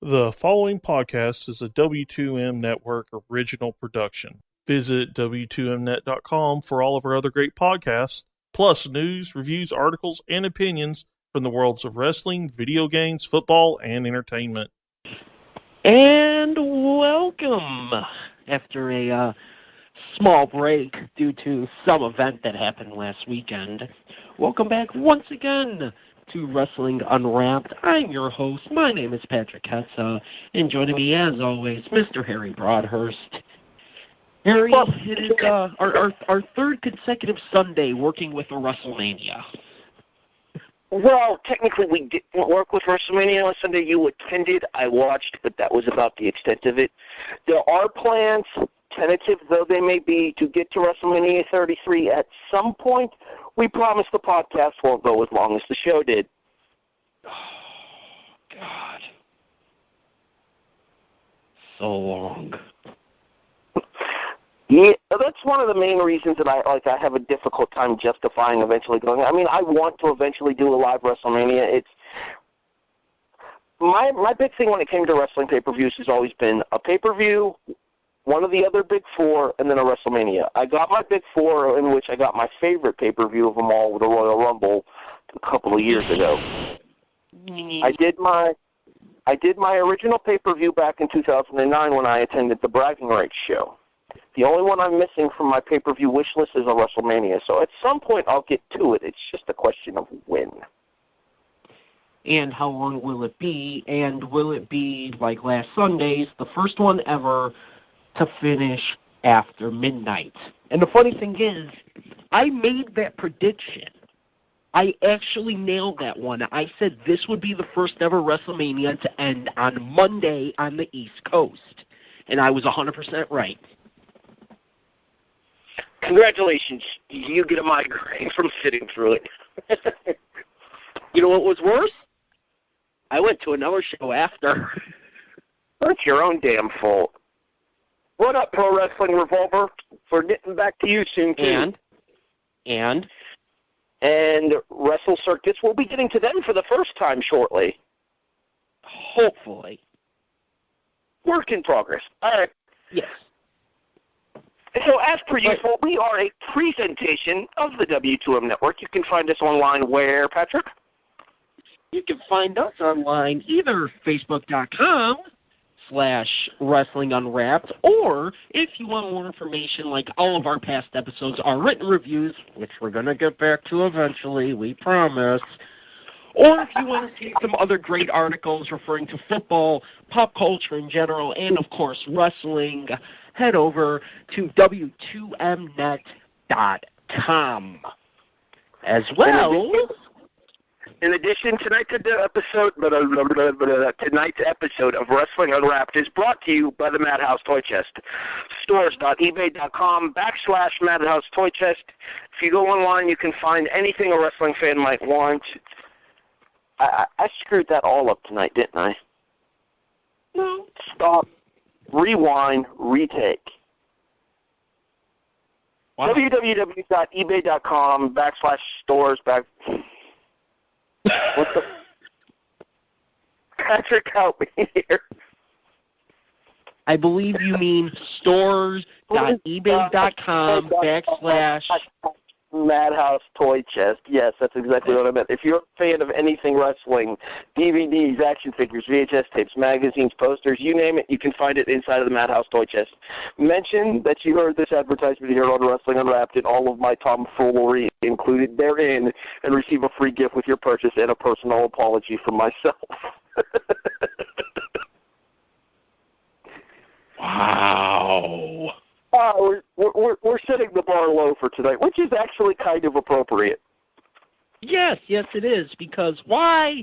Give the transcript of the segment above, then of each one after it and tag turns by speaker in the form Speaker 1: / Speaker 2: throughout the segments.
Speaker 1: The following podcast is a W2M Network original production. Visit W2Mnet.com for all of our other great podcasts, plus news, reviews, articles, and opinions from the worlds of wrestling, video games, football, and entertainment.
Speaker 2: And welcome after a small break due to some event that happened last weekend. Welcome back once again to Wrestling Unwrapped. I'm your host. My name is Patrick Hetza, and joining me, as always, Mr. Harry Broadhurst. Harry, it is our third consecutive Sunday working with a Wrestlemania.
Speaker 3: Well, technically we didn't work with Wrestlemania on Sunday. You attended. I watched, but that was about the extent of it. There are plans, tentative though they may be, to get to WrestleMania 33 at some point. We promise the podcast won't go as long as the show did.
Speaker 2: Oh, God. So long.
Speaker 3: Yeah, that's one of the main reasons that I have a difficult time justifying eventually going. I mean, I want to eventually do a live WrestleMania. It's my big thing when it came to wrestling pay-per-views has always been a pay-per-view, one of the other big four, and then a WrestleMania. I got my big four, in which I got my favorite pay-per-view of them all with the Royal Rumble a couple of years ago. I did my original pay-per-view back in 2009 when I attended the Bragging Rights show. The only one I'm missing from my pay-per-view wish list is a WrestleMania. So at some point I'll get to it. It's just a question of when.
Speaker 2: And how long will it be? And will it be, like last Sunday's, the first one ever to finish after midnight? And the funny thing is, I made that prediction. I actually nailed that one. I said this would be the first ever WrestleMania to end on Monday on the East Coast. And I was 100% right.
Speaker 3: Congratulations. You get a migraine from sitting through it.
Speaker 2: You know what was worse? I went to another show after.
Speaker 3: That's your own damn fault. What up, Pro Wrestling Revolver? We're getting back to you soon, too.
Speaker 2: And
Speaker 3: Wrestle Circuits, we'll be getting to them for the first time shortly.
Speaker 2: Hopefully.
Speaker 3: Work in progress. All right.
Speaker 2: Yes.
Speaker 3: So as per usual, we are a presentation of the W2M Network. You can find us online where, Patrick?
Speaker 2: You can find us online either Facebook.com/Wrestling Unwrapped, or if you want more information, like all of our past episodes, our written reviews, which we're going to get back to eventually, we promise. Or if you want to see some other great articles referring to football, pop culture in general, and, of course, wrestling, head over to W2Mnet.com. As well...
Speaker 3: In addition, tonight's episode of Wrestling Unwrapped is brought to you by the Madhouse Toy Chest. Stores.ebay.com/Madhouse Toy Chest. If you go online, you can find anything a wrestling fan might want. I screwed that all up tonight, didn't I? No. Stop. Rewind. Retake. Wow. www.ebay.com/stores. What the? Patrick, help me here.
Speaker 2: I believe you mean stores.ebay.com/
Speaker 3: Madhouse Toy Chest. Yes, that's exactly what I meant. If you're a fan of anything wrestling, DVDs, action figures, VHS tapes, magazines, posters, you name it, you can find it inside of the Madhouse Toy Chest. Mention that you heard this advertisement here on Wrestling Unwrapped and all of my tomfoolery included therein, and receive a free gift with your purchase and a personal apology from myself.
Speaker 2: Wow.
Speaker 3: We're setting the bar low for tonight, which is actually kind of appropriate.
Speaker 2: Yes, it is. Because why?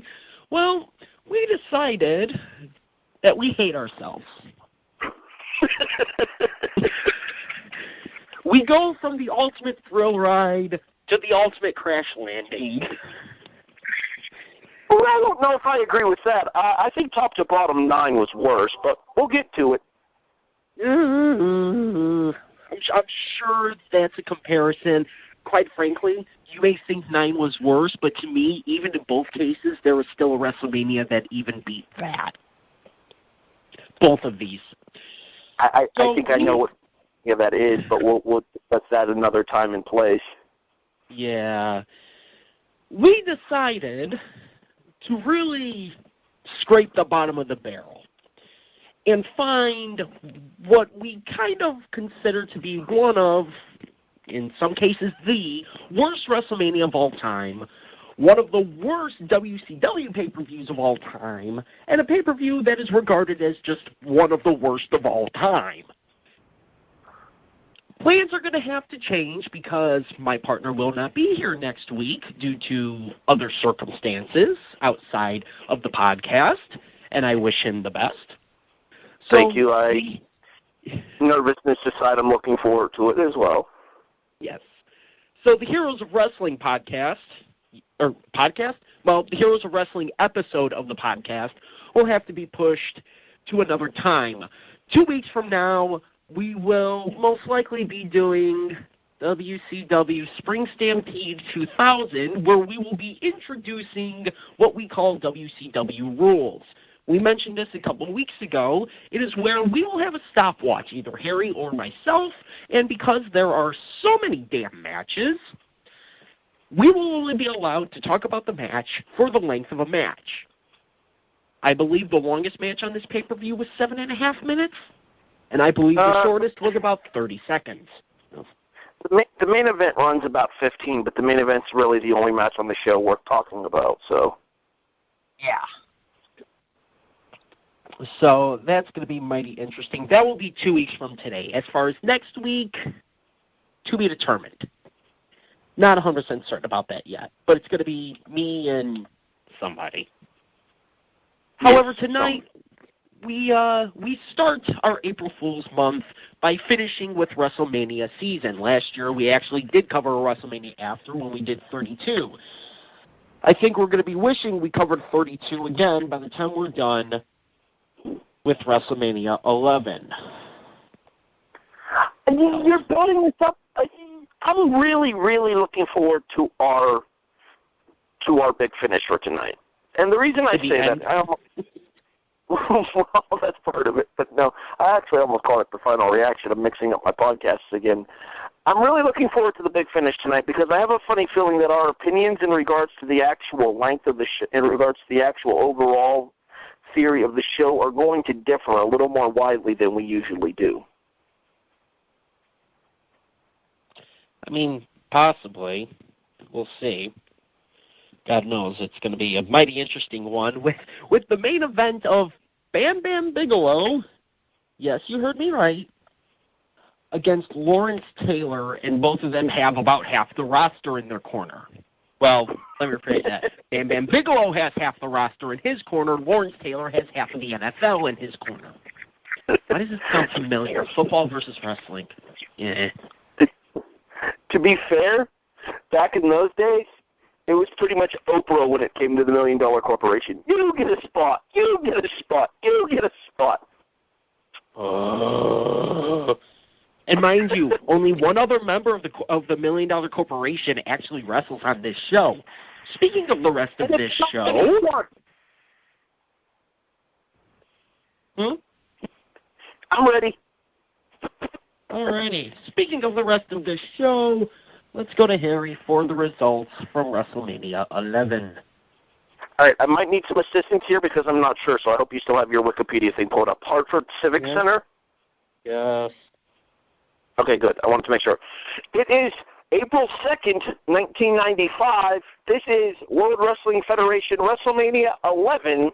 Speaker 2: Well, we decided that we hate ourselves. We go from the ultimate thrill ride to the ultimate crash landing.
Speaker 3: Well, I don't know if I agree with that. I think top to bottom 9 was worse, but we'll get to it.
Speaker 2: I'm sure that's a comparison. Quite frankly, you may think 9 was worse, but to me, even in both cases, there was still a WrestleMania that even beat that. both of these.
Speaker 3: I think I know what that is, but we'll discuss that another time and place.
Speaker 2: Yeah. We decided to really scrape the bottom of the barrel and find what we kind of consider to be one of, in some cases, the worst WrestleMania of all time, one of the worst WCW pay-per-views of all time, and a pay-per-view that is regarded as just one of the worst of all time. Plans are going to have to change because my partner will not be here next week due to other circumstances outside of the podcast, and I wish him the best. So
Speaker 3: Thank you. Nervousness aside, I'm looking forward to it as well.
Speaker 2: Yes. So the Heroes of Wrestling the Heroes of Wrestling episode of the podcast will have to be pushed to another time. 2 weeks from now, we will most likely be doing WCW Spring Stampede 2000, where we will be introducing what we call WCW rules. We mentioned this a couple of weeks ago. It is where we will have a stopwatch, either Harry or myself, and because there are so many damn matches, we will only be allowed to talk about the match for the length of a match. I believe the longest match on this pay-per-view was 7.5 minutes, and I believe the shortest was about 30 seconds.
Speaker 3: The main event runs about 15, but the main event's really the only match on the show worth talking about, so.
Speaker 2: Yeah. So that's going to be mighty interesting. That will be 2 weeks from today. As far as next week, to be determined. Not 100% certain about that yet, but it's going to be me and somebody. However, tonight we start our April Fool's month by finishing with WrestleMania season. Last year we actually did cover a WrestleMania after when we did 32. I think we're going to be wishing we covered 32 again by the time we're done with WrestleMania 11.
Speaker 3: You're building this up. I'm really, really looking forward to our big finish for tonight. And the reason I say that, well, that's part of it. But no, I actually almost call it the final reaction. I'm mixing up my podcasts again. I'm really looking forward to the big finish tonight because I have a funny feeling that our opinions in regards to the actual length of the in regards to the actual overall theory of the show are going to differ a little more widely than we usually do.
Speaker 2: I mean, possibly. We'll see. God knows it's going to be a mighty interesting one with the main event of Bam Bigelow. Yes, you heard me right. Against Lawrence Taylor, and both of them have about half the roster in their corner. Well, let me rephrase that. Bam Bigelow has half the roster in his corner. Lawrence Taylor has half of the NFL in his corner. Why does it sound familiar? Football versus wrestling. Yeah.
Speaker 3: To be fair, back in those days, it was pretty much Oprah when it came to the $1 Million Corporation. You get a spot. You get a spot. You get a spot.
Speaker 2: And mind you, only one other member of the $1 Million Corporation actually wrestles on this show. Speaking of the rest of this show...
Speaker 3: I'm ready.
Speaker 2: Alrighty. Speaking of the rest of this show, let's go to Harry for the results from WrestleMania 11.
Speaker 3: All right, I might need some assistance here because I'm not sure, so I hope you still have your Wikipedia thing pulled up. Hartford Civic Center?
Speaker 2: Yes.
Speaker 3: Okay, good. I wanted to make sure. It is April 2nd, 1995. This is World Wrestling Federation WrestleMania 11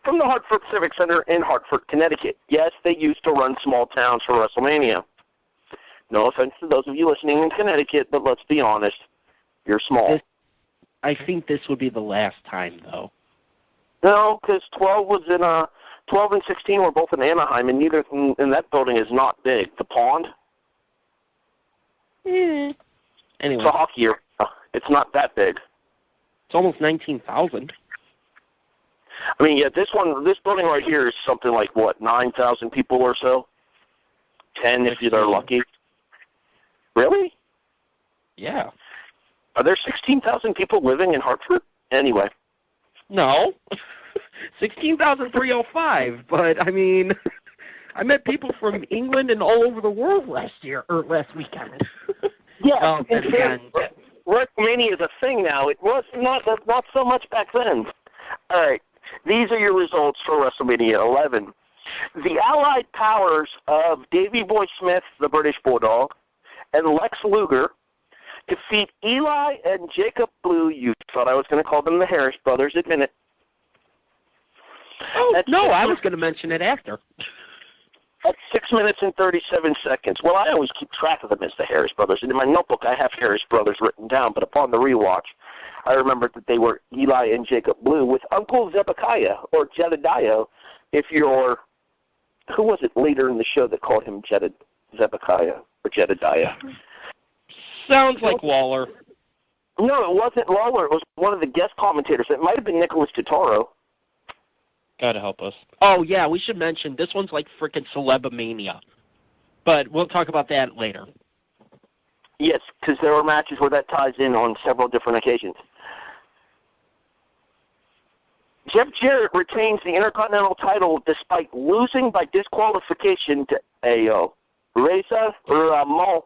Speaker 3: from the Hartford Civic Center in Hartford, Connecticut. Yes, they used to run small towns for WrestleMania. No offense to those of you listening in Connecticut, but let's be honest, you're small.
Speaker 2: I think this would be the last time, though.
Speaker 3: No, because 12 and 16 were both in Anaheim, and and that building is not big. The Pond?
Speaker 2: Anyway.
Speaker 3: It's a hockey arena. It's not that big.
Speaker 2: It's almost 19,000.
Speaker 3: I mean, yeah, this building right here is something like, 9,000 people or so? 10 if you're lucky. Really?
Speaker 2: Yeah.
Speaker 3: Are there 16,000 people living in Hartford? Anyway.
Speaker 2: No. 16,305, but, I mean... I met people from England and all over the world last weekend.
Speaker 3: Yeah,
Speaker 2: then again,
Speaker 3: WrestleMania is a thing now. It was not so much back then. All right, these are your results for WrestleMania 11. The allied powers of Davey Boy Smith, the British Bulldog, and Lex Luger defeat Eli and Jacob Blue. You thought I was going to call them the Harris Brothers. Admit it.
Speaker 2: Oh, no, I was going to mention it after.
Speaker 3: At 6 minutes and 37 seconds. Well, I always keep track of them as the Harris Brothers. And in my notebook, I have Harris Brothers written down. But upon the rewatch, I remembered that they were Eli and Jacob Blue with Uncle Zebekiah, or Jedediah, if you're... Who was it later in the show that called him Zebekiah or Jedediah?
Speaker 2: Sounds like Lawler.
Speaker 3: No, it wasn't Lawler. It was one of the guest commentators. It might have been Nicholas Totaro.
Speaker 2: Gotta help us. Oh, yeah, we should mention, this one's like frickin' Celebomania. But we'll talk about that later.
Speaker 3: Yes, because there are matches where that ties in on several different occasions. Jeff Jarrett retains the Intercontinental title despite losing by disqualification to Reza Ramon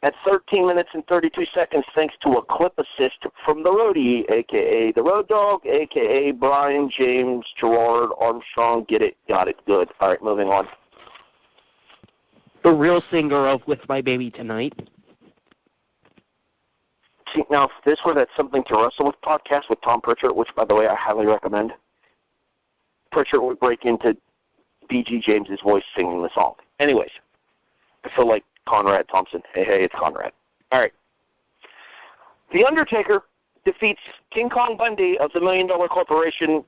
Speaker 3: at 13 minutes and 32 seconds thanks to a clip assist from the roadie, a.k.a. the Road Dogg, a.k.a. Brian James Gerard Armstrong. Get it, got it, good. All right, moving on.
Speaker 2: The real singer of With My Baby Tonight.
Speaker 3: See, now, if this were that Something to Wrestle With podcast with Tom Pritchard, which, by the way, I highly recommend, Pritchard would break into B.G. James's voice singing the song. Anyways, I feel like Conrad Thompson. Hey, it's Conrad. All right. The Undertaker defeats King Kong Bundy of the $1 Million Corporation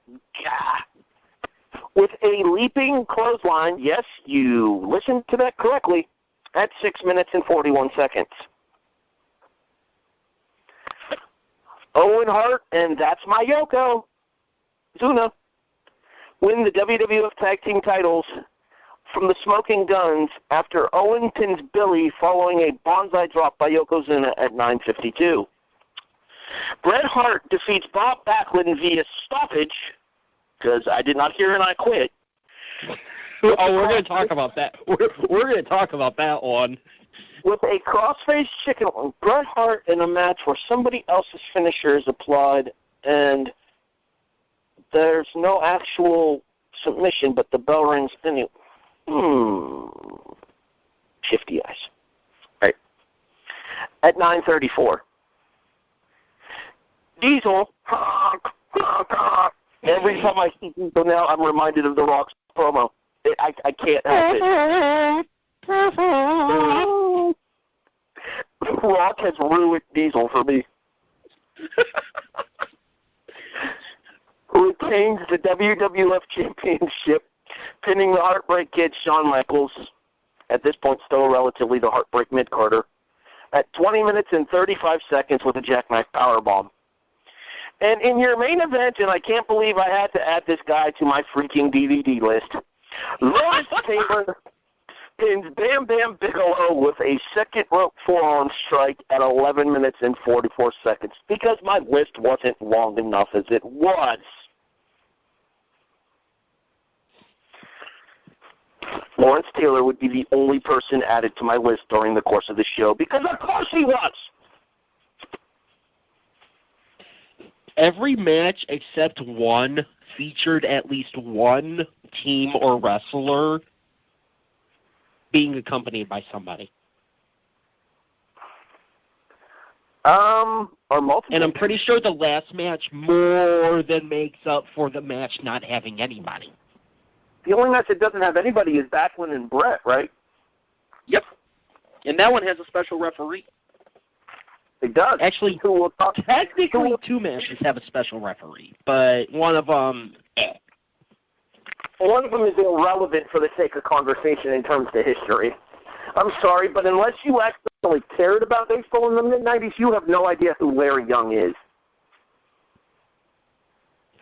Speaker 3: with a leaping clothesline. Yes, you listened to that correctly. At 6 minutes and 41 seconds. Owen Hart and That's My Yoko, Zuna, win the WWF Tag Team titles from the Smoking Guns after Owen pins Billy following a bonsai drop by Yokozuna at 9:52. Bret Hart defeats Bob Backlund via stoppage, because I did not hear and I quit.
Speaker 2: Oh, we're going to talk about that. We're going to talk about that one.
Speaker 3: With a crossface chicken on Bret Hart in a match where somebody else's finisher is applied and there's no actual submission, but the bell rings anyway. Shifty eyes. Right. At 9:34. Diesel. Every time I see Diesel now, I'm reminded of The Rock's promo. I can't help it. Rock has ruined Diesel for me. Retains the WWF Championship, pinning the Heartbreak Kid, Shawn Michaels, at this point still relatively the Heartbreak Mid-Carter, at 20 minutes and 35 seconds with a jackknife powerbomb. And in your main event, and I can't believe I had to add this guy to my freaking DVD list, Lawrence Taylor pins Bam Bigelow with a second rope forearm strike at 11 minutes and 44 seconds because my list wasn't long enough as it was. Lawrence Taylor would be the only person added to my list during the course of the show because of course he was.
Speaker 2: Every match except one featured at least one team or wrestler being accompanied by somebody.
Speaker 3: Or multiple.
Speaker 2: And I'm pretty sure the last match more than makes up for the match not having anybody.
Speaker 3: The only match that doesn't have anybody is Backlund and Brett, right?
Speaker 2: Yep. And that one has a special referee.
Speaker 3: It does.
Speaker 2: Actually, technically two matches have a special referee, but one of them...
Speaker 3: One of them is irrelevant for the sake of conversation in terms of history. I'm sorry, but unless you actually cared about baseball in the mid-'90s, you have no idea who Larry Young is.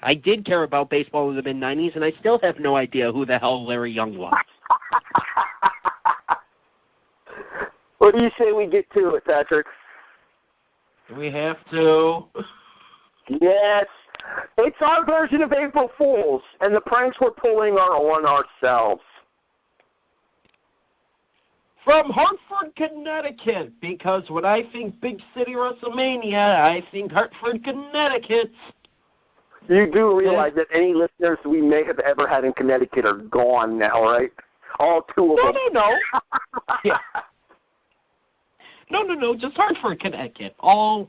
Speaker 2: I did care about baseball in the mid-'90s, and I still have no idea who the hell Larry Young was.
Speaker 3: What do you say we get to it, Patrick?
Speaker 2: We have to.
Speaker 3: Yes. It's our version of April Fools, and the pranks we're pulling are on ourselves.
Speaker 2: from Hartford, Connecticut, because when I think big city WrestleMania, I think Hartford, Connecticut.
Speaker 3: You do realize that any listeners we may have ever had in Connecticut are gone now, right? All two of them.
Speaker 2: No. Yeah. No, just Hartford, Connecticut. Hell,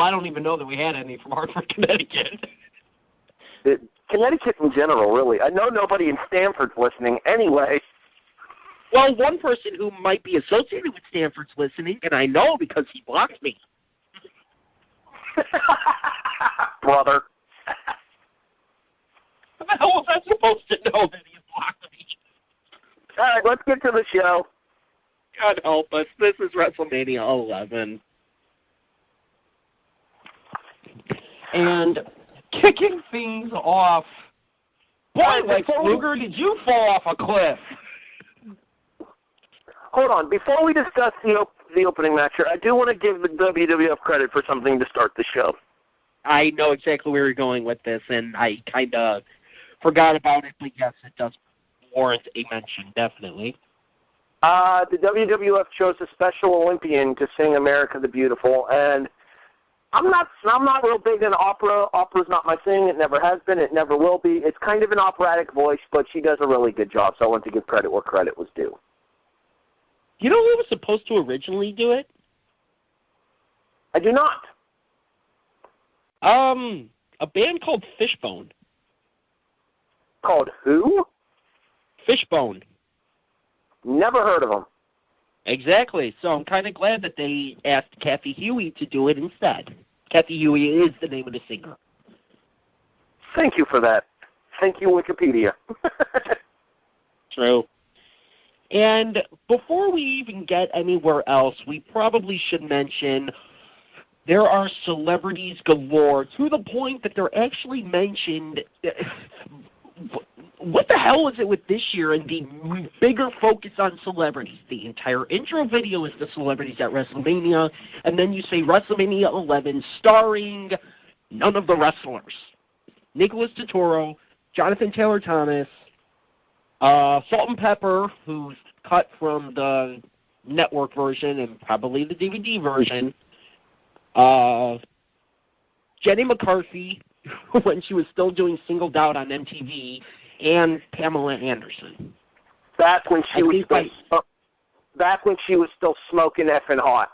Speaker 2: I don't even know that we had any from Hartford, Connecticut.
Speaker 3: Connecticut in general, really. I know nobody in Stamford's listening anyway.
Speaker 2: Well, one person who might be associated with Stamford's listening, and I know because he blocked me.
Speaker 3: Brother.
Speaker 2: How the hell was I supposed to know that he blocked me?
Speaker 3: All right, let's get to the show.
Speaker 2: God help us. This is WrestleMania 11. And kicking things off, boy, Lex Luger, did you fall off a cliff?
Speaker 3: Hold on. Before we discuss the opening match here, I do want to give the WWF credit for something to start the show.
Speaker 2: I know exactly where you're going with this, and I kind of forgot about it, but yes, it does warrant a mention, definitely.
Speaker 3: The WWF chose a Special Olympian to sing "America the Beautiful," and I'm not real big in opera. Opera's not my thing. It never has been. It never will be. It's kind of an operatic voice, but she does a really good job. So I want to give credit where credit was due.
Speaker 2: You know who was supposed to originally do it?
Speaker 3: I do not.
Speaker 2: A band called Fishbone.
Speaker 3: Called who?
Speaker 2: Fishbone.
Speaker 3: Never heard of them.
Speaker 2: Exactly. So I'm kind of glad that they asked Kathy Huey to do it instead. Kathy Huey is the name of the singer.
Speaker 3: Thank you for that. Thank you, Wikipedia.
Speaker 2: True. And before we even get anywhere else, we probably should mention there are celebrities galore to the point that they're actually mentioned. What the hell is it with this year and the bigger focus on celebrities? The entire intro video is the celebrities at WrestleMania, and then you say WrestleMania 11 starring none of the wrestlers. Nicholas Turturro, Jonathan Taylor Thomas, Salt and Pepper, who's cut from the network version and probably the DVD version, Jenny McCarthy, when she was still doing Singled Out on MTV, and Pamela Anderson.
Speaker 3: Back when she was still smoking effing hot.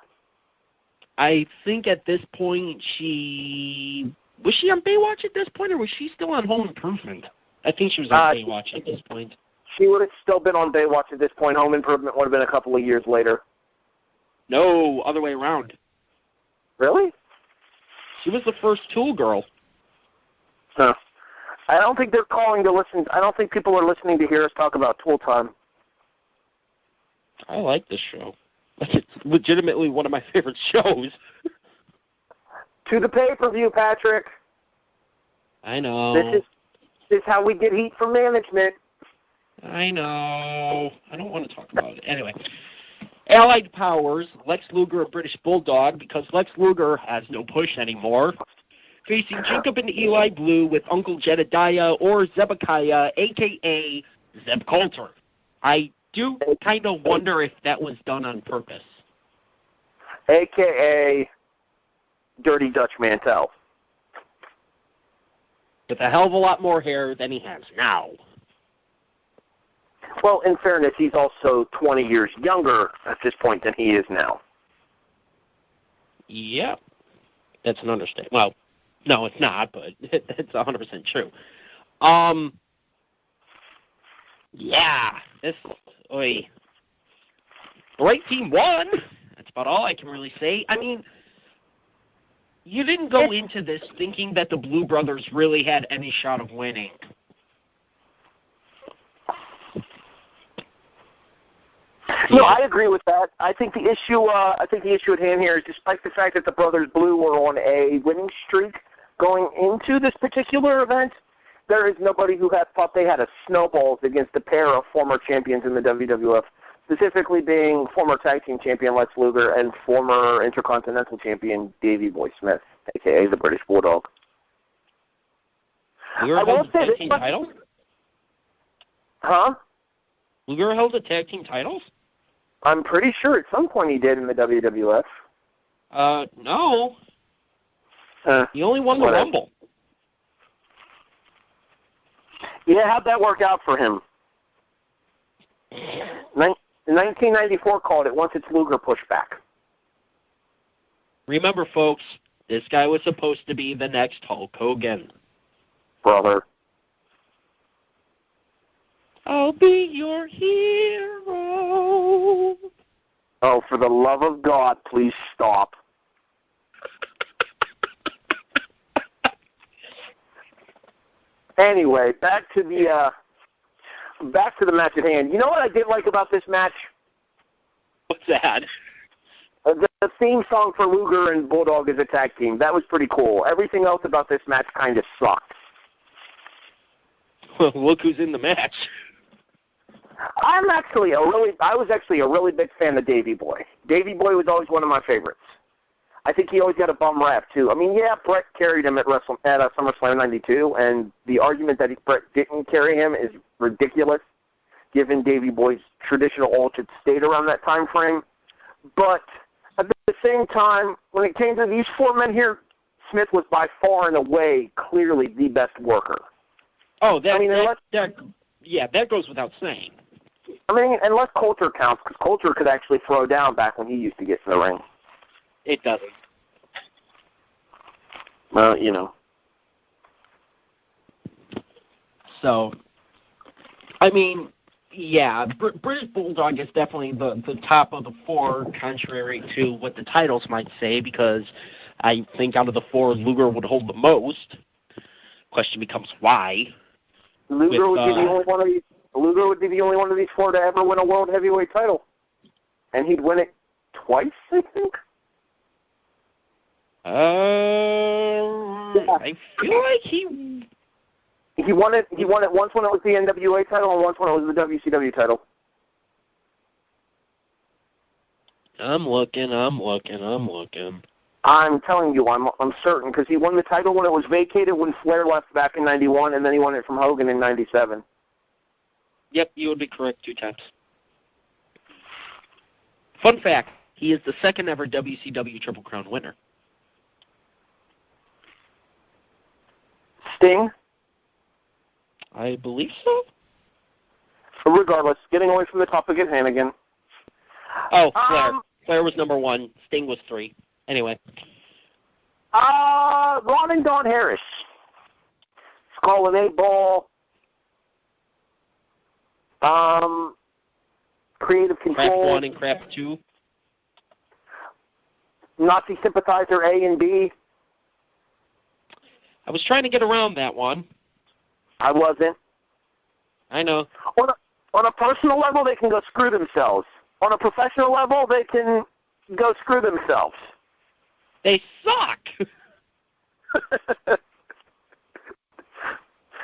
Speaker 2: I think at this point was she on Baywatch at this point, or was she still on Home Improvement? I think she was on Baywatch at this point.
Speaker 3: She would have still been on Baywatch at this point. Home Improvement would have been a couple of years later.
Speaker 2: No, other way around.
Speaker 3: Really?
Speaker 2: She was the first Tool girl.
Speaker 3: Huh. I don't think they're calling to listen. I don't think people are listening to hear us talk about Tool Time.
Speaker 2: I like this show. It's legitimately one of my favorite shows.
Speaker 3: To the pay-per-view, Patrick.
Speaker 2: I know.
Speaker 3: This is how we get heat from management.
Speaker 2: I know. I don't want to talk about it. Anyway. Allied Powers, Lex Luger, a British Bulldog, because Lex Luger has no push anymore. Facing Jacob and Eli Blue with Uncle Jedediah or Zebekiah, a.k.a. Zeb Coulter. I do kind of wonder if that was done on purpose.
Speaker 3: A.k.a. Dirty Dutch Mantel.
Speaker 2: With a hell of a lot more hair than he has now.
Speaker 3: Well, in fairness, he's also 20 years younger at this point than he is now.
Speaker 2: Yeah. That's an understatement. Well, no, it's not, but it's 100% true. Yeah. The right team won. That's about all I can really say. I mean, you didn't go into this thinking that the Blue Brothers really had any shot of winning.
Speaker 3: No, I agree with that. I think the issue at hand here is, despite the fact that the Brothers Blue were on a winning streak going into this particular event, there is nobody who thought they had a snowballs against a pair of former champions in the WWF, specifically being former tag team champion Lex Luger and former Intercontinental champion Davey Boy Smith, a.k.a. the British Bulldog.
Speaker 2: I will say this. Title?
Speaker 3: Huh?
Speaker 2: Luger held the tag team titles?
Speaker 3: I'm pretty sure at some point he did in the WWF.
Speaker 2: No. He only won the Rumble.
Speaker 3: Yeah, how'd that work out for him? 1994 called it once it's Luger pushback.
Speaker 2: Remember, folks, this guy was supposed to be the next Hulk Hogan.
Speaker 3: Brother.
Speaker 2: I'll be your hero.
Speaker 3: Oh, for the love of God, please stop. Anyway, back to the match at hand. You know what I did like about this match?
Speaker 2: What's that?
Speaker 3: The theme song for Luger and Bulldog as a tag team. That was pretty cool. Everything else about this match kind of sucked.
Speaker 2: Well, look who's in the match.
Speaker 3: I was actually a really big fan of Davey Boy. Davey Boy was always one of my favorites. I think he always got a bum rap, too. I mean, yeah, Brett carried him at SummerSlam 92, and the argument that Brett didn't carry him is ridiculous, given Davey Boy's traditional altered state around that time frame. But at the same time, when it came to these four men here, Smith was by far and away clearly the best worker.
Speaker 2: Oh, that goes without saying.
Speaker 3: I mean, unless Coulter counts, because Coulter could actually throw down back when he used to get in the ring.
Speaker 2: It doesn't.
Speaker 3: Well, you know.
Speaker 2: So, I mean, yeah, British Bulldog is definitely the top of the four, contrary to what the titles might say, because I think out of the four, Luger would hold the most. Question becomes why.
Speaker 3: Luger would be the only one of these. Luger would be the only one of these four to ever win a world heavyweight title, and he'd win it twice, I think.
Speaker 2: I feel like he
Speaker 3: won it. He won it once when it was the NWA title, and once when it was the WCW title.
Speaker 2: I'm looking.
Speaker 3: I'm telling you, I'm certain, because he won the title when it was vacated when Flair left back in '91, and then he won it from Hogan in '97.
Speaker 2: Yep, you would be correct 2 times. Fun fact: he is the second ever WCW Triple Crown winner.
Speaker 3: Sting?
Speaker 2: I believe so.
Speaker 3: Regardless, getting away from the topic at hand again.
Speaker 2: Oh, Flair. Flair was number 1. Sting was 3. Anyway.
Speaker 3: Ron and Don Harris. Skull and 8-Ball. Creative Control.
Speaker 2: Craft 1 and Craft 2.
Speaker 3: Nazi Sympathizer A and B.
Speaker 2: I was trying to get around that one.
Speaker 3: I wasn't.
Speaker 2: I know.
Speaker 3: On a personal level, they can go screw themselves. On a professional level, they can go screw themselves.
Speaker 2: They suck.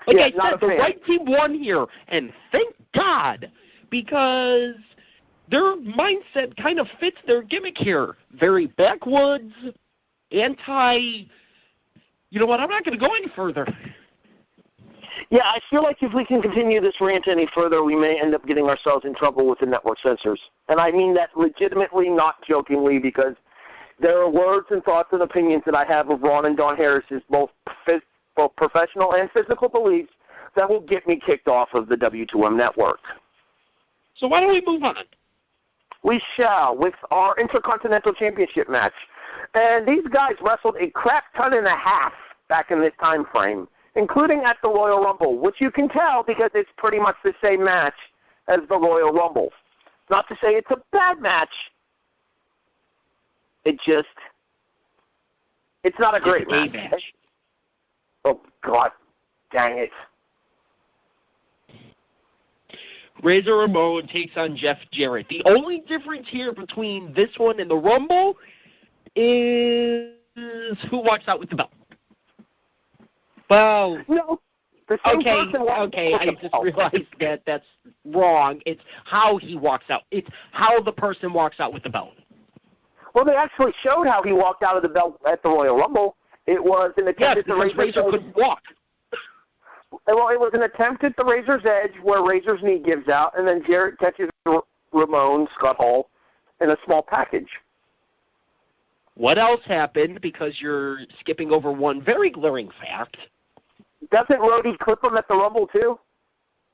Speaker 3: Yeah,
Speaker 2: I said, the right team won here, and thank God, because their mindset kind of fits their gimmick here. Very backwoods, anti... You know what? I'm not going to go any further.
Speaker 3: Yeah, I feel like if we can continue this rant any further, we may end up getting ourselves in trouble with the network censors. And I mean that legitimately, not jokingly, because there are words and thoughts and opinions that I have of Ron and Don Harris's both professional and physical beliefs that will get me kicked off of the W2M network.
Speaker 2: So why don't we move on?
Speaker 3: We shall, with our Intercontinental Championship match. And these guys wrestled a crap ton and a half back in this time frame, including at the Royal Rumble, which you can tell because it's pretty much the same match as the Royal Rumble. Not to say it's a bad match. It's not a great match. Oh, God dang it.
Speaker 2: Razor Ramon takes on Jeff Jarrett. The only difference here between this one and the Rumble is who walks out with the belt. Well,
Speaker 3: no.
Speaker 2: Okay, I just realized that that's wrong. It's how he walks out. It's how the person walks out with the belt.
Speaker 3: Well, they actually showed how he walked out of the belt at the Royal Rumble. It was in the
Speaker 2: because Razor couldn't walk.
Speaker 3: Well, it was an attempt at the Razor's Edge where Razor's knee gives out, and then Jarrett catches Ramon, Scott Hall, in a small package.
Speaker 2: What else happened? Because you're skipping over one very glaring fact.
Speaker 3: Doesn't Rhodey clip him at the Rumble, too?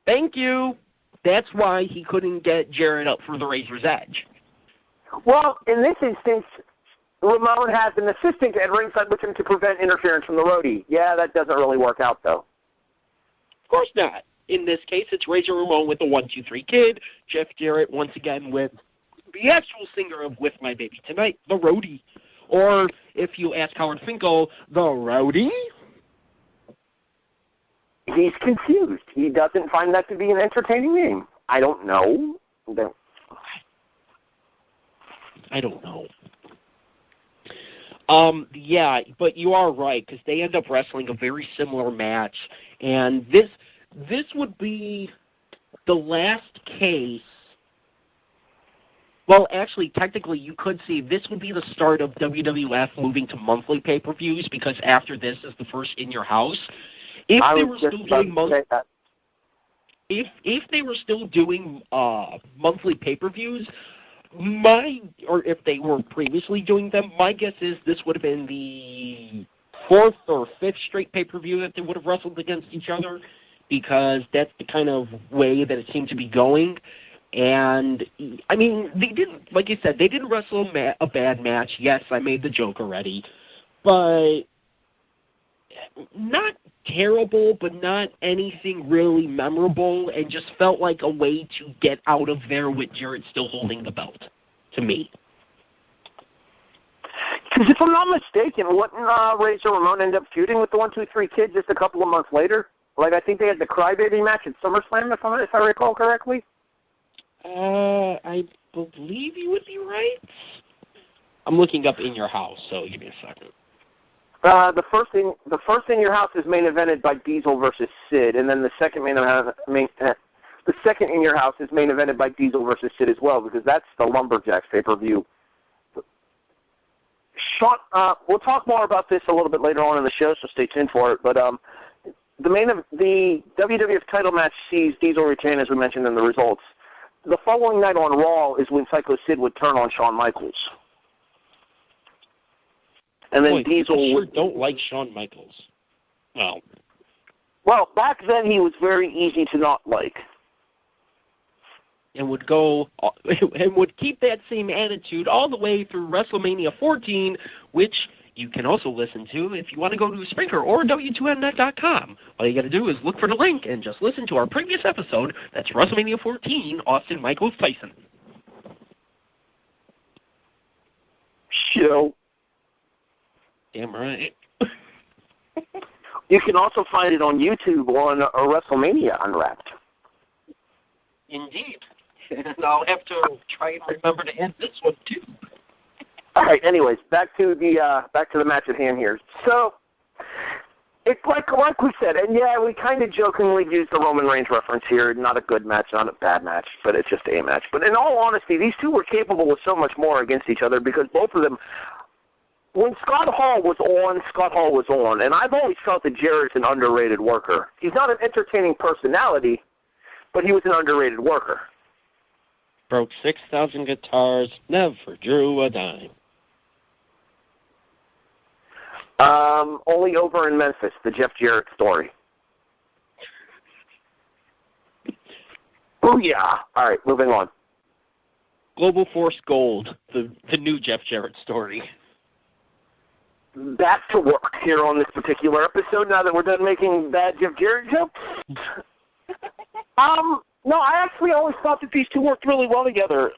Speaker 2: Thank you. That's why he couldn't get Jarrett up for the Razor's Edge.
Speaker 3: Well, in this instance, Ramon has an assistant at ringside with him to prevent interference from the Rhodey. Yeah, that doesn't really work out, though.
Speaker 2: Of course not. In this case, it's Razor Ramon with the 1-2-3 Kid, Jeff Jarrett once again with the actual singer of With My Baby Tonight, the Rhodey. Or, if you ask Howard Finkel, the Rhodey?
Speaker 3: He's confused. He doesn't find that to be an entertaining name. I don't know.
Speaker 2: I don't know. Yeah, but you are right, because they end up wrestling a very similar match, and this would be the last case. Well, actually, technically, you could see this would be the start of WWF moving to monthly pay-per-views, because after this is the first In Your House. If they were still doing monthly pay-per-views, or if they were previously doing them, my guess is this would have been the 4th or 5th straight pay-per-view that they would have wrestled against each other, because that's the kind of way that it seemed to be going. And, I mean, they didn't, like you said, they didn't wrestle a bad match. Yes, I made the joke already. But not terrible, but not anything really memorable, and just felt like a way to get out of there with Jarrett still holding the belt, to me.
Speaker 3: Because if I'm not mistaken, wouldn't Razor Ramon end up feuding with the 1-2-3 Kid just a couple of months later? Like, I think they had the Crybaby match at SummerSlam, if I recall correctly.
Speaker 2: I believe you would be right. I'm looking up In Your House, so give me a second.
Speaker 3: The first In Your House is main evented by Diesel versus Sid, and then the second the second In Your House is main evented by Diesel versus Sid as well, because that's the Lumberjacks pay-per-view. Shawn, we'll talk more about this a little bit later on in the show, so stay tuned for it. But the WWF title match sees Diesel retain, as we mentioned in the results. The following night on Raw is when Psycho Sid would turn on Shawn Michaels. And then Diesel
Speaker 2: don't like Shawn Michaels.
Speaker 3: Well, back then he was very easy to not like.
Speaker 2: And would keep that same attitude all the way through WrestleMania 14, which you can also listen to if you want to go to Spreaker or W2Mnet.com. All you got to do is look for the link and just listen to our previous episode. That's WrestleMania 14, Austin Michaels Tyson.
Speaker 3: Show.
Speaker 2: Damn right.
Speaker 3: You can also find it on YouTube on WrestleMania Unwrapped.
Speaker 2: Indeed. And I'll have to try and remember to add this one, too.
Speaker 3: All right, anyways, back to the match at hand here. So, it's like we said, and yeah, we kind of jokingly used the Roman Reigns reference here. Not a good match, not a bad match, but it's just a match. But in all honesty, these two were capable of so much more against each other, because both of them, when Scott Hall was on, and I've always felt that Jarrett's an underrated worker. He's not an entertaining personality, but he was an underrated worker.
Speaker 2: Broke 6,000 guitars, never drew a dime.
Speaker 3: Only over in Memphis, the Jeff Jarrett story. Oh, yeah. All right, moving on.
Speaker 2: Global Force Gold, the new Jeff Jarrett story.
Speaker 3: Back to work here on this particular episode, now that we're done making bad Jeff Jarrett jokes. No, I actually always thought that these two worked really well together.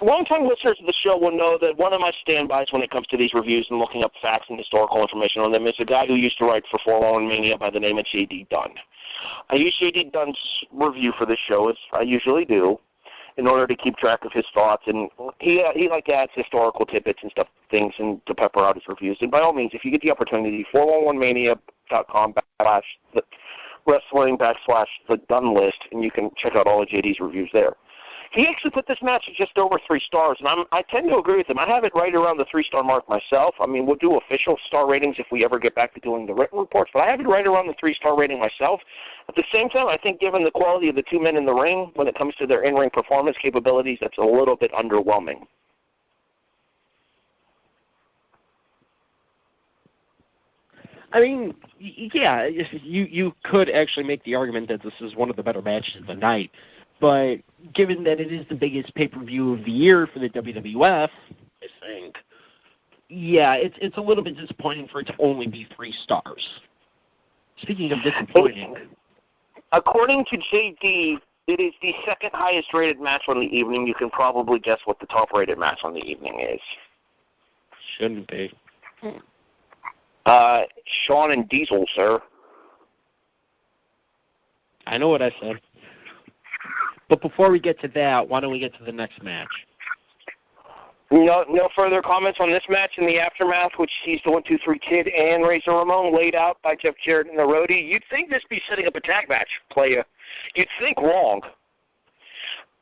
Speaker 3: Long-time listeners of the show will know that one of my standbys when it comes to these reviews and looking up facts and historical information on them is a guy who used to write for Wrestlemania by the name of J.D. Dunn. I use J.D. Dunn's review for this show, as I usually do, in order to keep track of his thoughts, and he adds historical tidbits and things and to pepper out his reviews. And by all means, if you get the opportunity, 411mania.com/wrestling/the Dunn list, and you can check out all of JD's reviews there. He actually put this match at just over 3 stars, and I tend to agree with him. I have it right around the 3-star mark myself. I mean, we'll do official star ratings if we ever get back to doing the written reports, but I have it right around the 3-star rating myself. At the same time, I think given the quality of the 2 men in the ring, when it comes to their in-ring performance capabilities, that's a little bit underwhelming.
Speaker 2: I mean, yeah, you could actually make the argument that this is one of the better matches of the night, but given that it is the biggest pay-per-view of the year for the WWF, I think, yeah, it's a little bit disappointing for it to only be 3 stars. Speaking of disappointing,
Speaker 3: according to JD, it is the 2nd highest rated match on the evening. You can probably guess what the top rated match on the evening is.
Speaker 2: Shouldn't be.
Speaker 3: Shawn and Diesel, sir.
Speaker 2: I know what I said. But before we get to that, why don't we get to the next match?
Speaker 3: No further comments on this match in the aftermath, which sees the 1-2-3 Kid and Razor Ramon laid out by Jeff Jarrett and the Roadie. You'd think this be setting up a tag match, playa. You'd think wrong.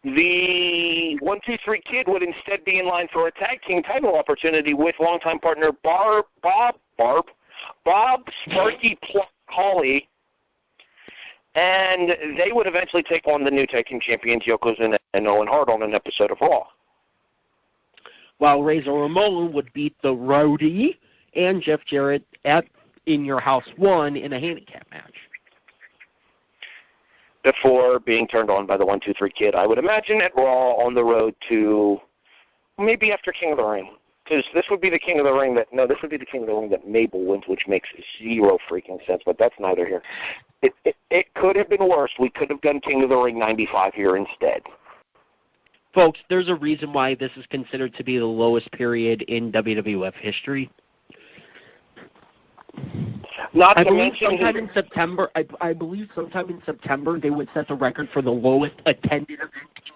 Speaker 3: The 1-2-3 Kid would instead be in line for a tag team title opportunity with longtime partner Bob Sparky Hawley, and they would eventually take on the new tag team champions Yokozuna and Owen Hart on an episode of Raw.
Speaker 2: While Razor Ramon would beat the Roadie and Jeff Jarrett at In Your House 1 in a handicap match.
Speaker 3: Before being turned on by the 1-2-3 Kid, I would imagine, at Raw on the road to maybe after King of the Ring. Because this would be the King of the Ring that Mabel wins, which makes 0 freaking sense, but that's neither here. It could have been worse. We could have done King of the Ring 95 here instead.
Speaker 2: Folks, there's a reason why this is considered to be the lowest period in WWF history. I believe sometime in September they would set the record for the lowest attended event in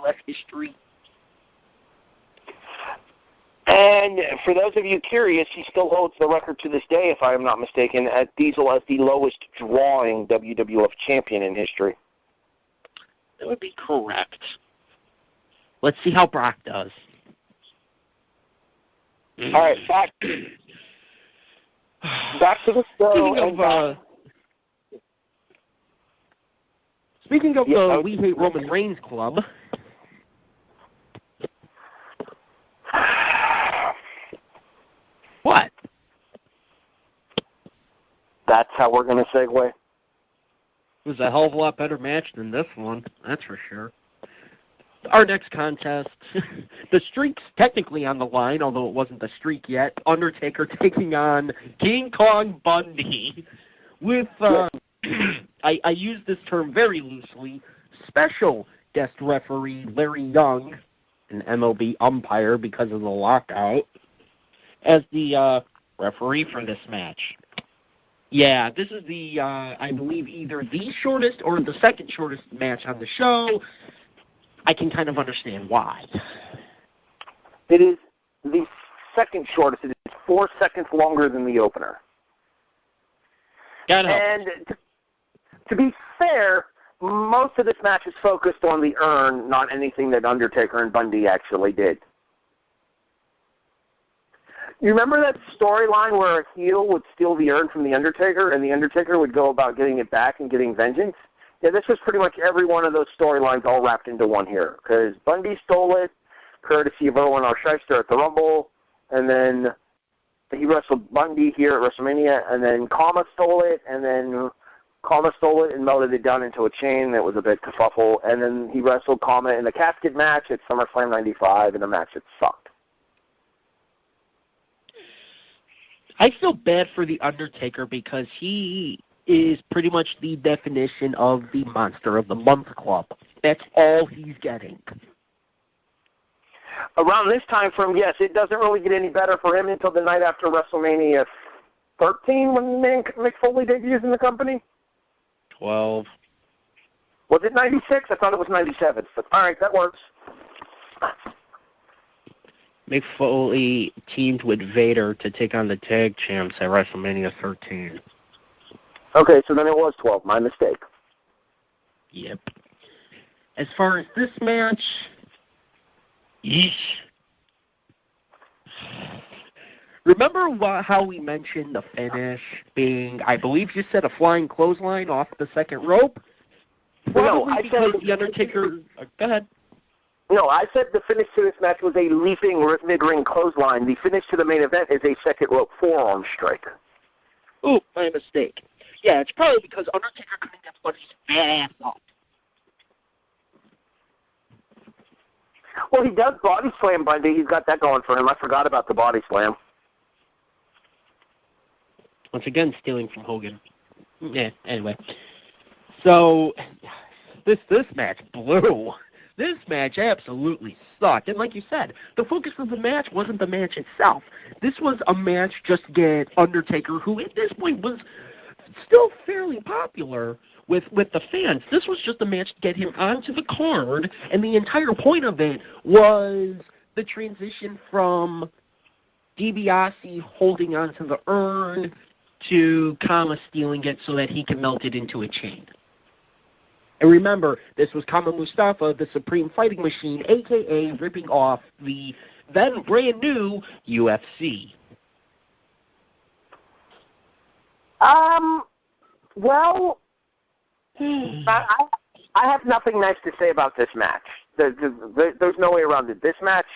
Speaker 2: WWF history.
Speaker 3: And for those of you curious, he still holds the record to this day, if I am not mistaken, at Diesel as the lowest drawing WWF champion in history.
Speaker 2: That would be correct. Let's see how Brock does.
Speaker 3: All right, back to the show.
Speaker 2: Speaking of the We Hate Roman Reigns Club. What?
Speaker 3: That's how we're going to segue.
Speaker 2: It was a hell of a lot better match than this one, that's for sure. Our next contest, the streak's technically on the line, although it wasn't the streak yet. Undertaker taking on King Kong Bundy with, I use this term very loosely, special guest referee Larry Young, an MLB umpire because of the lockout, as the referee for this match. Yeah, this is the, I believe, either the shortest or the second shortest match on the show. I can kind of understand why.
Speaker 3: It is the second shortest. It is 4 seconds longer than the opener. And to be fair, most of this match is focused on the urn, not anything that Undertaker and Bundy actually did. You remember that storyline where a heel would steal the urn from the Undertaker, and the Undertaker would go about getting it back and getting vengeance? Yeah, this was pretty much every one of those storylines all wrapped into one here, because Bundy stole it, courtesy of Owen R. Shyster at the Rumble, and then he wrestled Bundy here at WrestleMania, and then Kama stole it, and then Kama stole it and melted it down into a chain that was a bit kerfuffle, and then he wrestled Kama in a casket match at SummerSlam 95 in a match that sucked.
Speaker 2: I feel bad for The Undertaker because he is pretty much the definition of the Monster of the Month Club. That's all he's getting.
Speaker 3: Around this time frame, yes, it doesn't really get any better for him until the night after WrestleMania 13 when Mick Foley debuts in the company.
Speaker 2: 12.
Speaker 3: Was it 96? I thought it was 97. But, all right, that works.
Speaker 2: Mick Foley teamed with Vader to take on the tag champs at WrestleMania 13.
Speaker 3: Okay, so then it was 12. My mistake.
Speaker 2: Yep. As far as this match, yeesh. Remember how we mentioned the finish being, I believe you said, a flying clothesline off the second rope? Probably because The Undertaker... Go ahead.
Speaker 3: No, I said the finish to this match was a leaping mid-ring clothesline. The finish to the main event is a second rope forearm strike.
Speaker 2: Ooh, my mistake. Yeah, it's probably because Undertaker couldn't get Bundy's ass up.
Speaker 3: Well, he does body slam Bundy. He's got that going for him. I forgot about the body slam.
Speaker 2: Once again, stealing from Hogan. Yeah, anyway. So, this match blew. This match absolutely sucked. And like you said, the focus of the match wasn't the match itself. This was a match just to get Undertaker, who at this point was still fairly popular with the fans. This was just a match to get him onto the card, and the entire point of it was the transition from DiBiase holding onto the urn to Kama stealing it so that he can melt it into a chain. And remember, this was Kama Mustafa, the Supreme Fighting Machine, a.k.a. ripping off the then brand new UFC.
Speaker 3: Well, I have nothing nice to say about this match. There's no way around it. This match,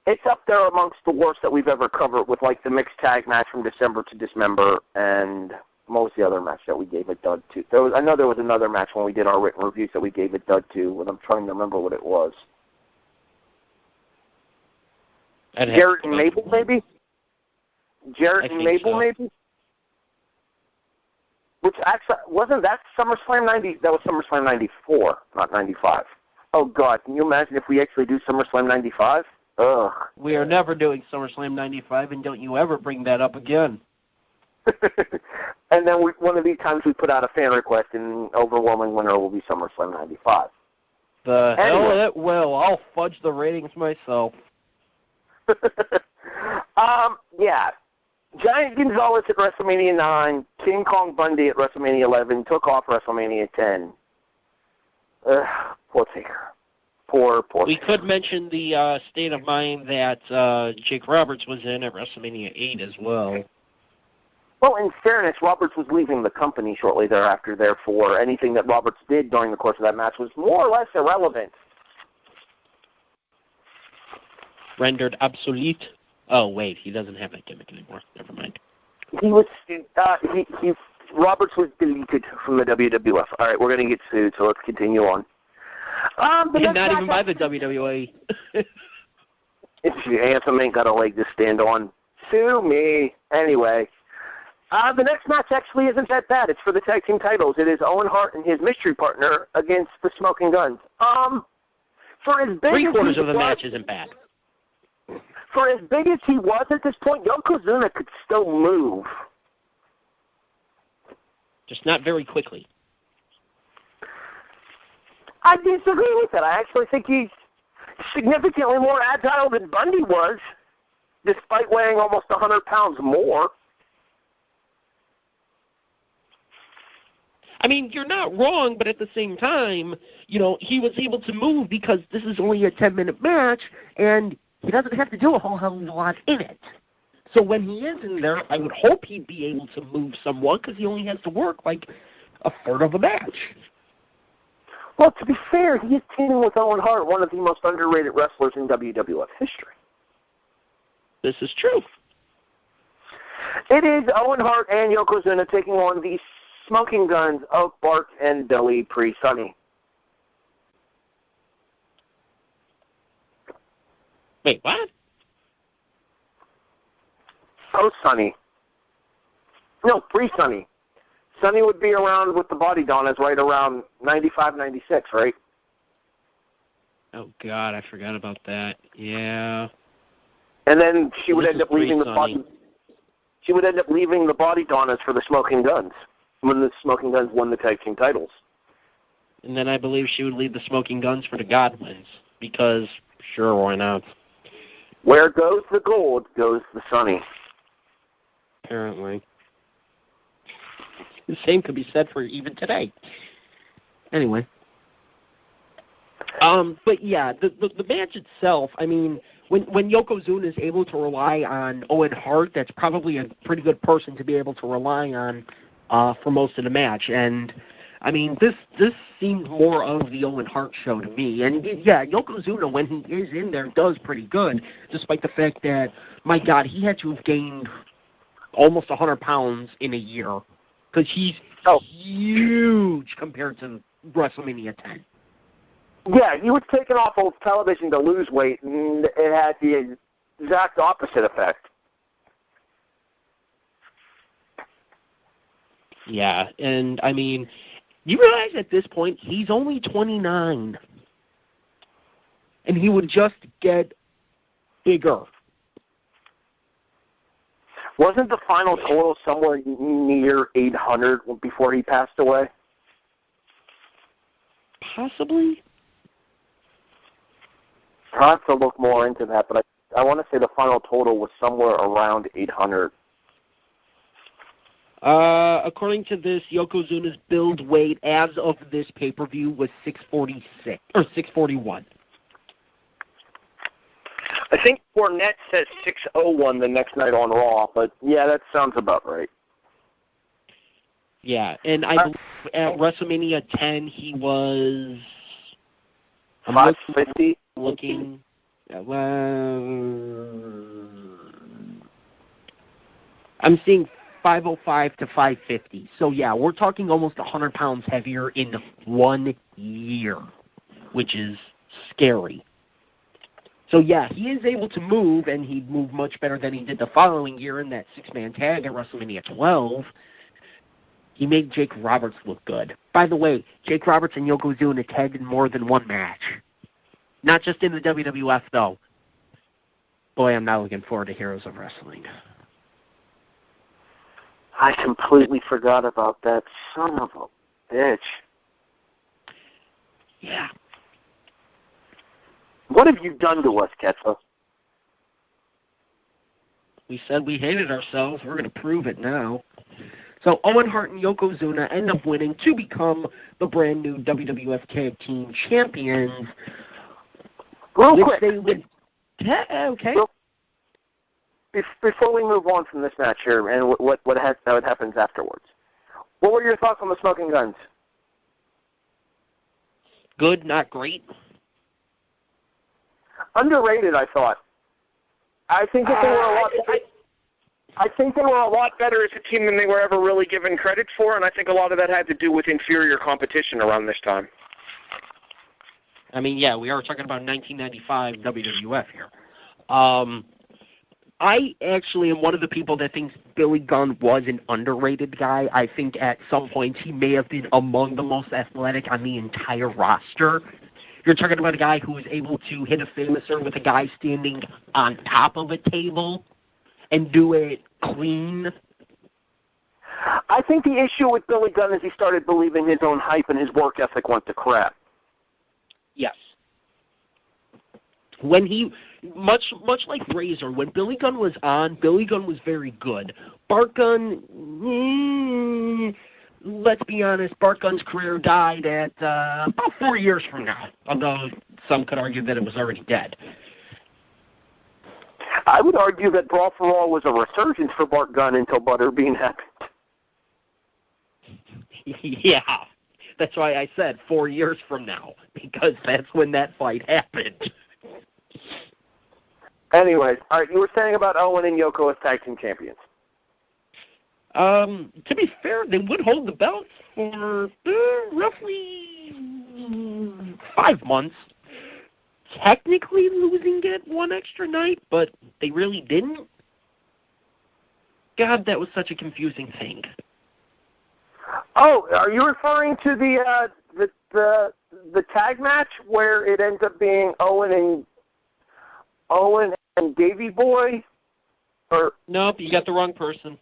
Speaker 3: it's up there amongst the worst that we've ever covered with, like, the mixed tag match from December to Dismember and what was the other match that we gave a dud to? I know there was another match when we did our written reviews that we gave a dud to, and I'm trying to remember what it was. Jarrett and Mabel, maybe? Jarrett and Mabel, maybe? Which actually, wasn't that SummerSlam 90? That was SummerSlam 94, not 95. Oh, God, can you imagine if we actually do SummerSlam 95? Ugh.
Speaker 2: We are never doing SummerSlam 95, and don't you ever bring that up again.
Speaker 3: And then one of these times we put out a fan request, and overwhelming winner will be SummerSlam 95.
Speaker 2: The hell it will. I'll fudge the ratings myself.
Speaker 3: Yeah. Giant Gonzalez at WrestleMania 9, King Kong Bundy at WrestleMania 11, took off WrestleMania 10. Poor Taker. Poor
Speaker 2: We
Speaker 3: Taker.
Speaker 2: could mention the state of mind that Jake Roberts was in at WrestleMania 8 as well.
Speaker 3: Well, in fairness, Roberts was leaving the company shortly thereafter, therefore anything that Roberts did during the course of that match was more or less irrelevant.
Speaker 2: Rendered obsolete. Oh, wait, he doesn't have that gimmick anymore. Never mind.
Speaker 3: He was, Roberts was deleted from the WWF. All right, we're going to get sued, so let's continue on.
Speaker 2: Not even by the WWE.
Speaker 3: If Anthem ain't got a leg to stand on, sue me. Anyway. The next match actually isn't that bad. It's for the tag team titles. It is Owen Hart and his mystery partner against the Smoking Guns. For as big
Speaker 2: Three-quarters of the match isn't bad.
Speaker 3: For as big as he was at this point, Yokozuna could still move.
Speaker 2: Just not very quickly.
Speaker 3: I disagree with that. I actually think he's significantly more agile than Bundy was, despite weighing almost 100 pounds more.
Speaker 2: I mean, you're not wrong, but at the same time, you know, he was able to move because this is only a 10-minute match, and he doesn't have to do a whole hell of a lot in it. So when he is in there, I would hope he'd be able to move somewhat because he only has to work like a third of a match.
Speaker 3: Well, to be fair, he is teaming with Owen Hart, one of the most underrated wrestlers in WWF history.
Speaker 2: This is true.
Speaker 3: It is Owen Hart and Yokozuna taking on the Smoking Guns of Bart and Billy pre-Sunny.
Speaker 2: Wait, what?
Speaker 3: Post-Sunny. No, pre-Sunny. Sunny would be around with the Body Donnas right around 95, 96, right?
Speaker 2: Oh, God, I forgot about that. Yeah.
Speaker 3: And then she would end up leaving the Body... She would end up leaving the Body Donnas for the Smoking Guns when the Smoking Guns won the tag team titles.
Speaker 2: And then I believe she would leave the Smoking Guns for the Godwins because, sure, why not?
Speaker 3: Where goes the gold, goes the Sunny.
Speaker 2: Apparently. The same could be said for even today. Anyway. But yeah, the match itself, I mean, when Yokozuna is able to rely on Owen Hart, that's probably a pretty good person to be able to rely on for most of the match. And I mean, this seemed more of the Owen Hart show to me. And yeah, Yokozuna, when he is in there, does pretty good, despite the fact that, my God, he had to have gained almost 100 pounds in a year, because he's huge compared to WrestleMania 10.
Speaker 3: Yeah, he was taken off of television to lose weight, and it had the exact opposite effect.
Speaker 2: Yeah, and I mean, you realize at this point he's only 29, and he would just get bigger.
Speaker 3: Wasn't the final total somewhere near 800 before he passed away?
Speaker 2: Possibly.
Speaker 3: I'll have to look more into that, but I want to say the final total was somewhere around 800.
Speaker 2: According to this, Yokozuna's build weight as of this pay-per-view was 646 or 641.
Speaker 3: I think Fournette says 601 the next night on Raw, but yeah, that sounds about right.
Speaker 2: Yeah, and I believe at WrestleMania 10 he was
Speaker 3: 550.
Speaker 2: Looking, I'm seeing 505 to 550. So yeah, we're talking almost 100 pounds heavier in 1 year, which is scary. So yeah, he is able to move, and he'd move much better than he did the following year in that 6-man tag at WrestleMania 12. He made Jake Roberts look good. By the way, Jake Roberts and Yokozuna tagged in more than one match. Not just in the WWF, though. Boy, I'm now looking forward to Heroes of Wrestling.
Speaker 3: I completely forgot about that. Son of a bitch.
Speaker 2: Yeah.
Speaker 3: What have you done to us, Ketsa?
Speaker 2: We said we hated ourselves. We're going to prove it now. So Owen Hart and Yokozuna end up winning to become the brand new WWF Tag Team Champions.
Speaker 3: Real quick.
Speaker 2: Okay.
Speaker 3: Before we move on from this match here and what happens afterwards, what were your thoughts on the Smoking Guns?
Speaker 2: Good, not great.
Speaker 3: Underrated, I thought. I think that they were a lot. I think they were a lot better as a team than they were ever really given credit for, and I think a lot of that had to do with inferior competition around this time.
Speaker 2: I mean, yeah, we are talking about 1995 WWF here. I actually am one of the people that thinks Billy Gunn was an underrated guy. I think at some points he may have been among the most athletic on the entire roster. You're talking about a guy who was able to hit a famouser with a guy standing on top of a table and do it clean.
Speaker 3: I think the issue with Billy Gunn is he started believing his own hype and his work ethic went to crap.
Speaker 2: Yes. When he, much like Razor, when Billy Gunn was on, Billy Gunn was very good. Bart Gunn, let's be honest, Bart Gunn's career died at about 4 years from now, although some could argue that it was already dead.
Speaker 3: I would argue that Brawl for All was a resurgence for Bart Gunn until Butterbean happened.
Speaker 2: Yeah, that's why I said 4 years from now, because that's when that fight happened.
Speaker 3: Anyways, all right, you were saying about Owen and Yoko as tag team champions.
Speaker 2: To be fair, they would hold the belts for roughly 5 months. Technically losing it one extra night, but they really didn't. God, that was such a confusing thing.
Speaker 3: Oh, are you referring to the tag match where it ends up being Owen and Davey Boy? Or
Speaker 2: nope, you got the wrong person.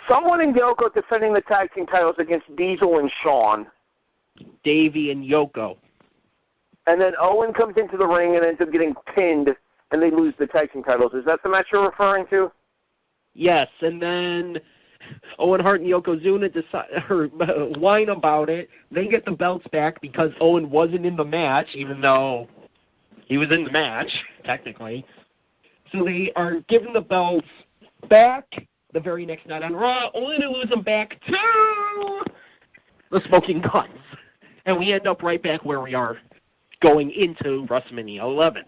Speaker 3: Someone in Yoko defending the tag team titles against Diesel and Shawn.
Speaker 2: Davey and Yoko.
Speaker 3: And then Owen comes into the ring and ends up getting pinned, and they lose the tag team titles. Is that the match you're referring to?
Speaker 2: Yes, and then Owen Hart and Yokozuna whine about it. They get the belts back because Owen wasn't in the match, even though he was in the match, technically. So they are giving the belts back the very next night on Raw, only to lose them back to the Smoking Guns. And we end up right back where we are going into WrestleMania 11.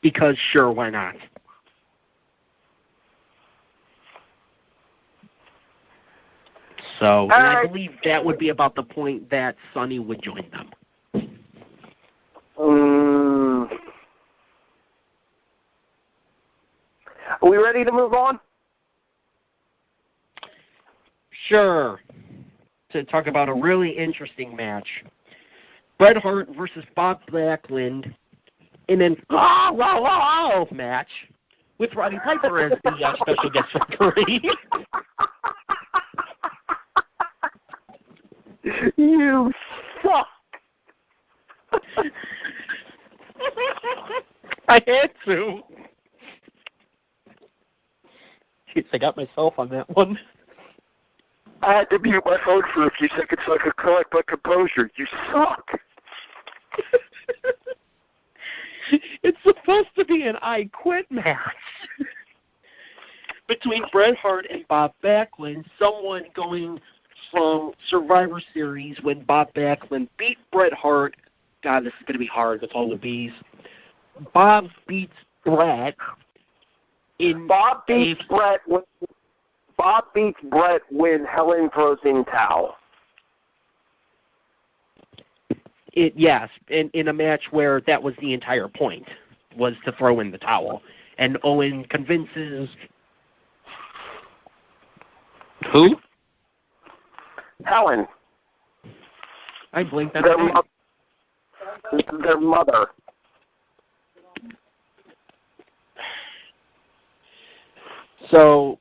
Speaker 2: Because sure, why not? So, and I believe that would be about the point that Sonny would join them.
Speaker 3: Are we ready to move on?
Speaker 2: Sure. To talk about a really interesting match. Bret Hart versus Bob Backlund in an match with Roddy Piper as the special guest referee.
Speaker 3: You suck.
Speaker 2: I had to. Jeez, I got myself on that one.
Speaker 3: I had to mute my phone for a few seconds so I could collect my composure. You suck.
Speaker 2: It's supposed to be an I Quit match between Bret Hart and Bob Backlund, someone going from Survivor Series when Bob Backlund beat Bret Hart. God, this is going to be hard with all the B's. Bob beats Bret in
Speaker 3: Bob beats Bret when Helen throws in towel.
Speaker 2: Yes, in a match where that was the entire point, was to throw in the towel. And Owen convinces... Who?
Speaker 3: Helen.
Speaker 2: I blinked at
Speaker 3: their mother.
Speaker 2: So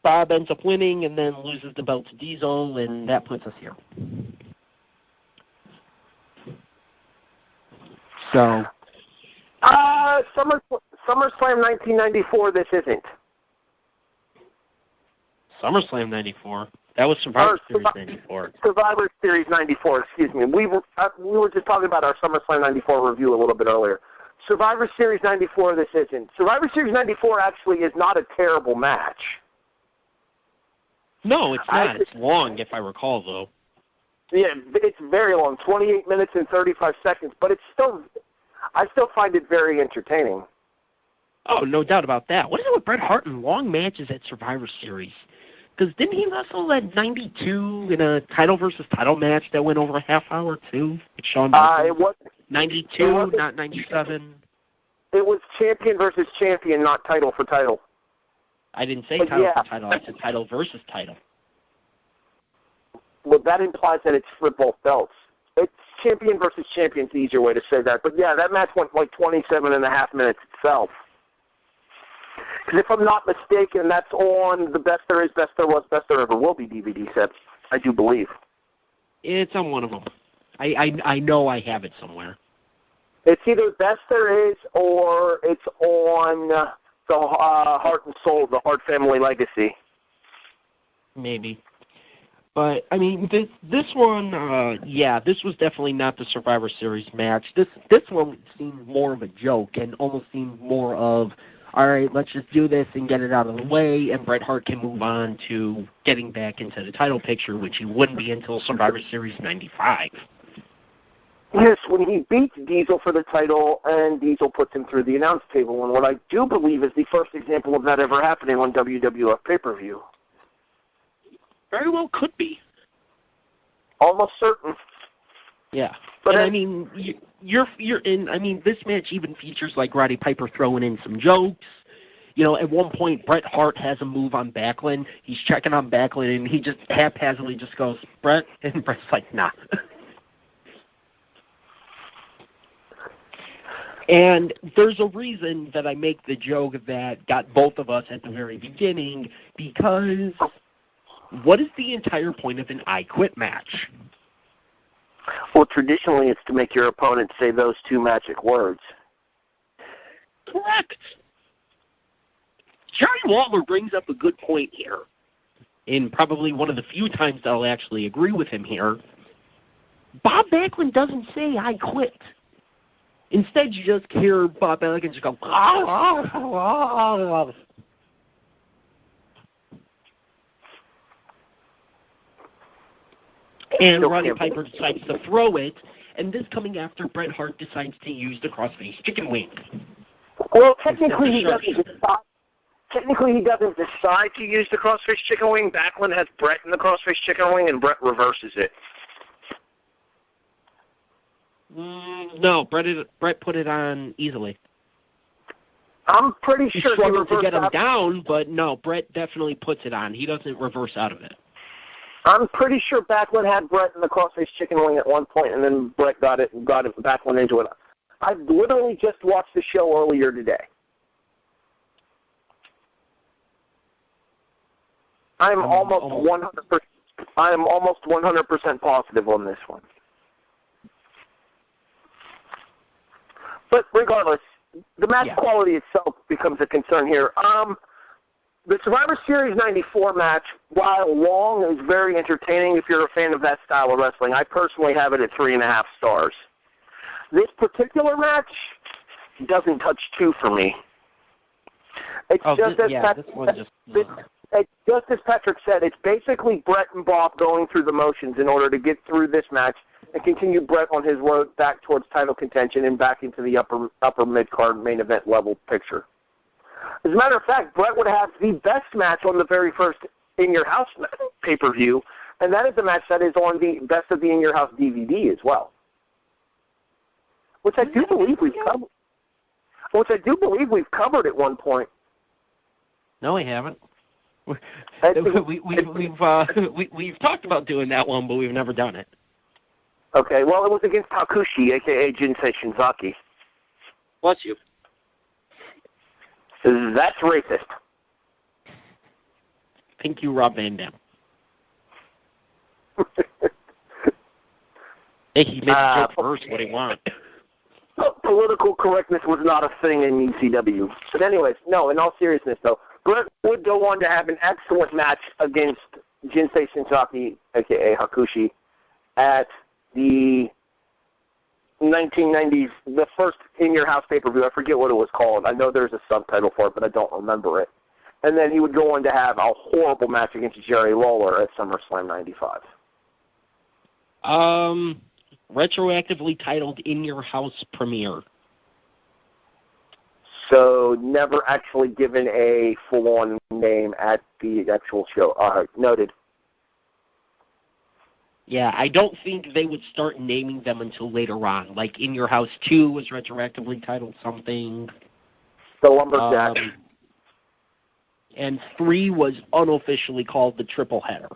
Speaker 2: Bob ends up winning and then loses the belt to Diesel, and that puts us here. So,
Speaker 3: SummerSlam 1994. This isn't
Speaker 2: SummerSlam 94. That was Survivor Series 94.
Speaker 3: Survivor Series 94. Excuse me. We were just talking about our SummerSlam 94 review a little bit earlier. Survivor Series 94. This isn't. Survivor Series 94 actually is not a terrible match.
Speaker 2: No, it's not. It's long, if I recall, though.
Speaker 3: Yeah, it's very long, 28 minutes and 35 seconds, but I still find it very entertaining.
Speaker 2: Oh, no doubt about that. What is it with Bret Hart and long matches at Survivor Series? Because didn't he wrestle at 92 in a title versus title match that went over a half hour, too? With Shawn Michaels?
Speaker 3: It was
Speaker 2: 92, not 97.
Speaker 3: It was champion versus champion, not title for title.
Speaker 2: I didn't say title for title. I said title versus title.
Speaker 3: Well, that implies that it's for both belts. It's champion versus champion is the easier way to say that. But, yeah, that match went like 27 and a half minutes itself. Because if I'm not mistaken, that's on the Best There Is, Best There Was, Best There Ever Will Be DVD sets, I do believe.
Speaker 2: It's on one of them. I know I have it somewhere.
Speaker 3: It's either Best There Is or it's on the Heart and Soul, the Hart Family Legacy.
Speaker 2: Maybe. But, I mean, this one, this was definitely not the Survivor Series match. This one seemed more of a joke and almost seemed more of, all right, let's just do this and get it out of the way, and Bret Hart can move on to getting back into the title picture, which he wouldn't be until Survivor Series 95.
Speaker 3: Yes, when he beats Diesel for the title, and Diesel puts him through the announce table, and what I do believe is the first example of that ever happening on WWF pay-per-view.
Speaker 2: Very well could be.
Speaker 3: Almost certain.
Speaker 2: Yeah. But I mean, you're in. I mean, this match even features like Roddy Piper throwing in some jokes. You know, at one point, Bret Hart has a move on Backlund. He's checking on Backlund, and he just haphazardly just goes, Bret, and Bret's like, nah. And there's a reason that I make the joke that got both of us at the very beginning, because what is the entire point of an I Quit match?
Speaker 3: Well, traditionally it's to make your opponent say those two magic words.
Speaker 2: Correct. Jerry Lawler brings up a good point here, and probably one of the few times that I'll actually agree with him here. Bob Backlund doesn't say, I quit. Instead, you just hear Bob Backlund just go, and Roddy Piper decides to throw it, and this coming after Bret Hart decides to use the crossface chicken wing.
Speaker 3: Well, technically he doesn't decide to use the crossface chicken wing. Backlund has Bret in the crossface chicken wing, and Bret reverses it.
Speaker 2: No, Bret put it on easily.
Speaker 3: I'm pretty sure
Speaker 2: he struggled to get him down, but no, Bret definitely puts it on. He doesn't reverse out of it.
Speaker 3: I'm pretty sure Backlund had Bret in the crossface chicken wing at one point, and then Bret got Backlund into it. I literally just watched the show earlier today. I'm almost 100%. I am almost 100% positive on this one. But regardless, the match quality itself becomes a concern here. The Survivor Series 94 match, while long, is very entertaining if you're a fan of that style of wrestling. I personally have it at 3.5 stars. This particular match doesn't touch 2 for me. It's just as Patrick said, it's basically Bret and Bob going through the motions in order to get through this match and continue Bret on his road back towards title contention and back into the upper mid-card main event level picture. As a matter of fact, Bret would have the best match on the very first In Your House pay-per-view, and that is the match that is on the Best of the In Your House DVD as well, which I do believe we've covered at one point.
Speaker 2: No, we haven't. We've talked about doing that one, but we've never done it.
Speaker 3: Okay, well, it was against Takushi, a.k.a. Jinsei Shinzaki.
Speaker 2: Bless you.
Speaker 3: That's racist.
Speaker 2: Thank you, Rob Van Dam. Hey, he made a joke first. What do you want?
Speaker 3: Political correctness was not a thing in ECW. But anyways, no, in all seriousness, though, Bret would go on to have an excellent match against Jinsei Shinzaki, a.k.a. Hakushi, at the 1990s, the first In Your House pay-per-view. I forget what it was called. I know there's a subtitle for it, but I don't remember it. And then he would go on to have a horrible match against Jerry Lawler at SummerSlam 95.
Speaker 2: Retroactively titled In Your House premiere.
Speaker 3: So never actually given a full-on name at the actual show. Noted.
Speaker 2: Yeah, I don't think they would start naming them until later on. Like In Your House 2 was retroactively titled something.
Speaker 3: The Lumberjack.
Speaker 2: And 3 was unofficially called the Triple Header.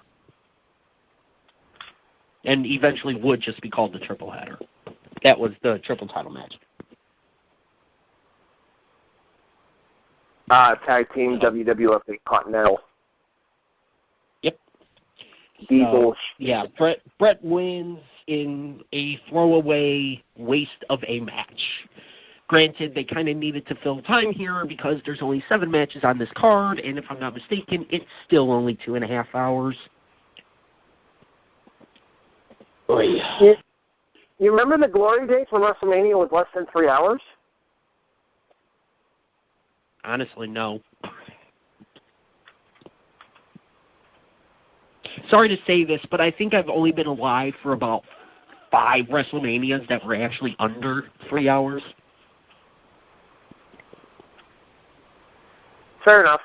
Speaker 2: And eventually would just be called the Triple Header. That was the triple title match.
Speaker 3: Tag team WWF Continental.
Speaker 2: Yep.
Speaker 3: Diesel.
Speaker 2: Yeah, Bret wins in a throwaway waste of a match. Granted, they kind of needed to fill time here because there's only 7 matches on this card, and if I'm not mistaken, it's still only 2.5 hours.
Speaker 3: You remember the glory days when WrestleMania was less than 3 hours?
Speaker 2: Honestly, no. Sorry to say this, but I think I've only been alive for about 5 WrestleManias that were actually under 3 hours.
Speaker 3: Fair enough.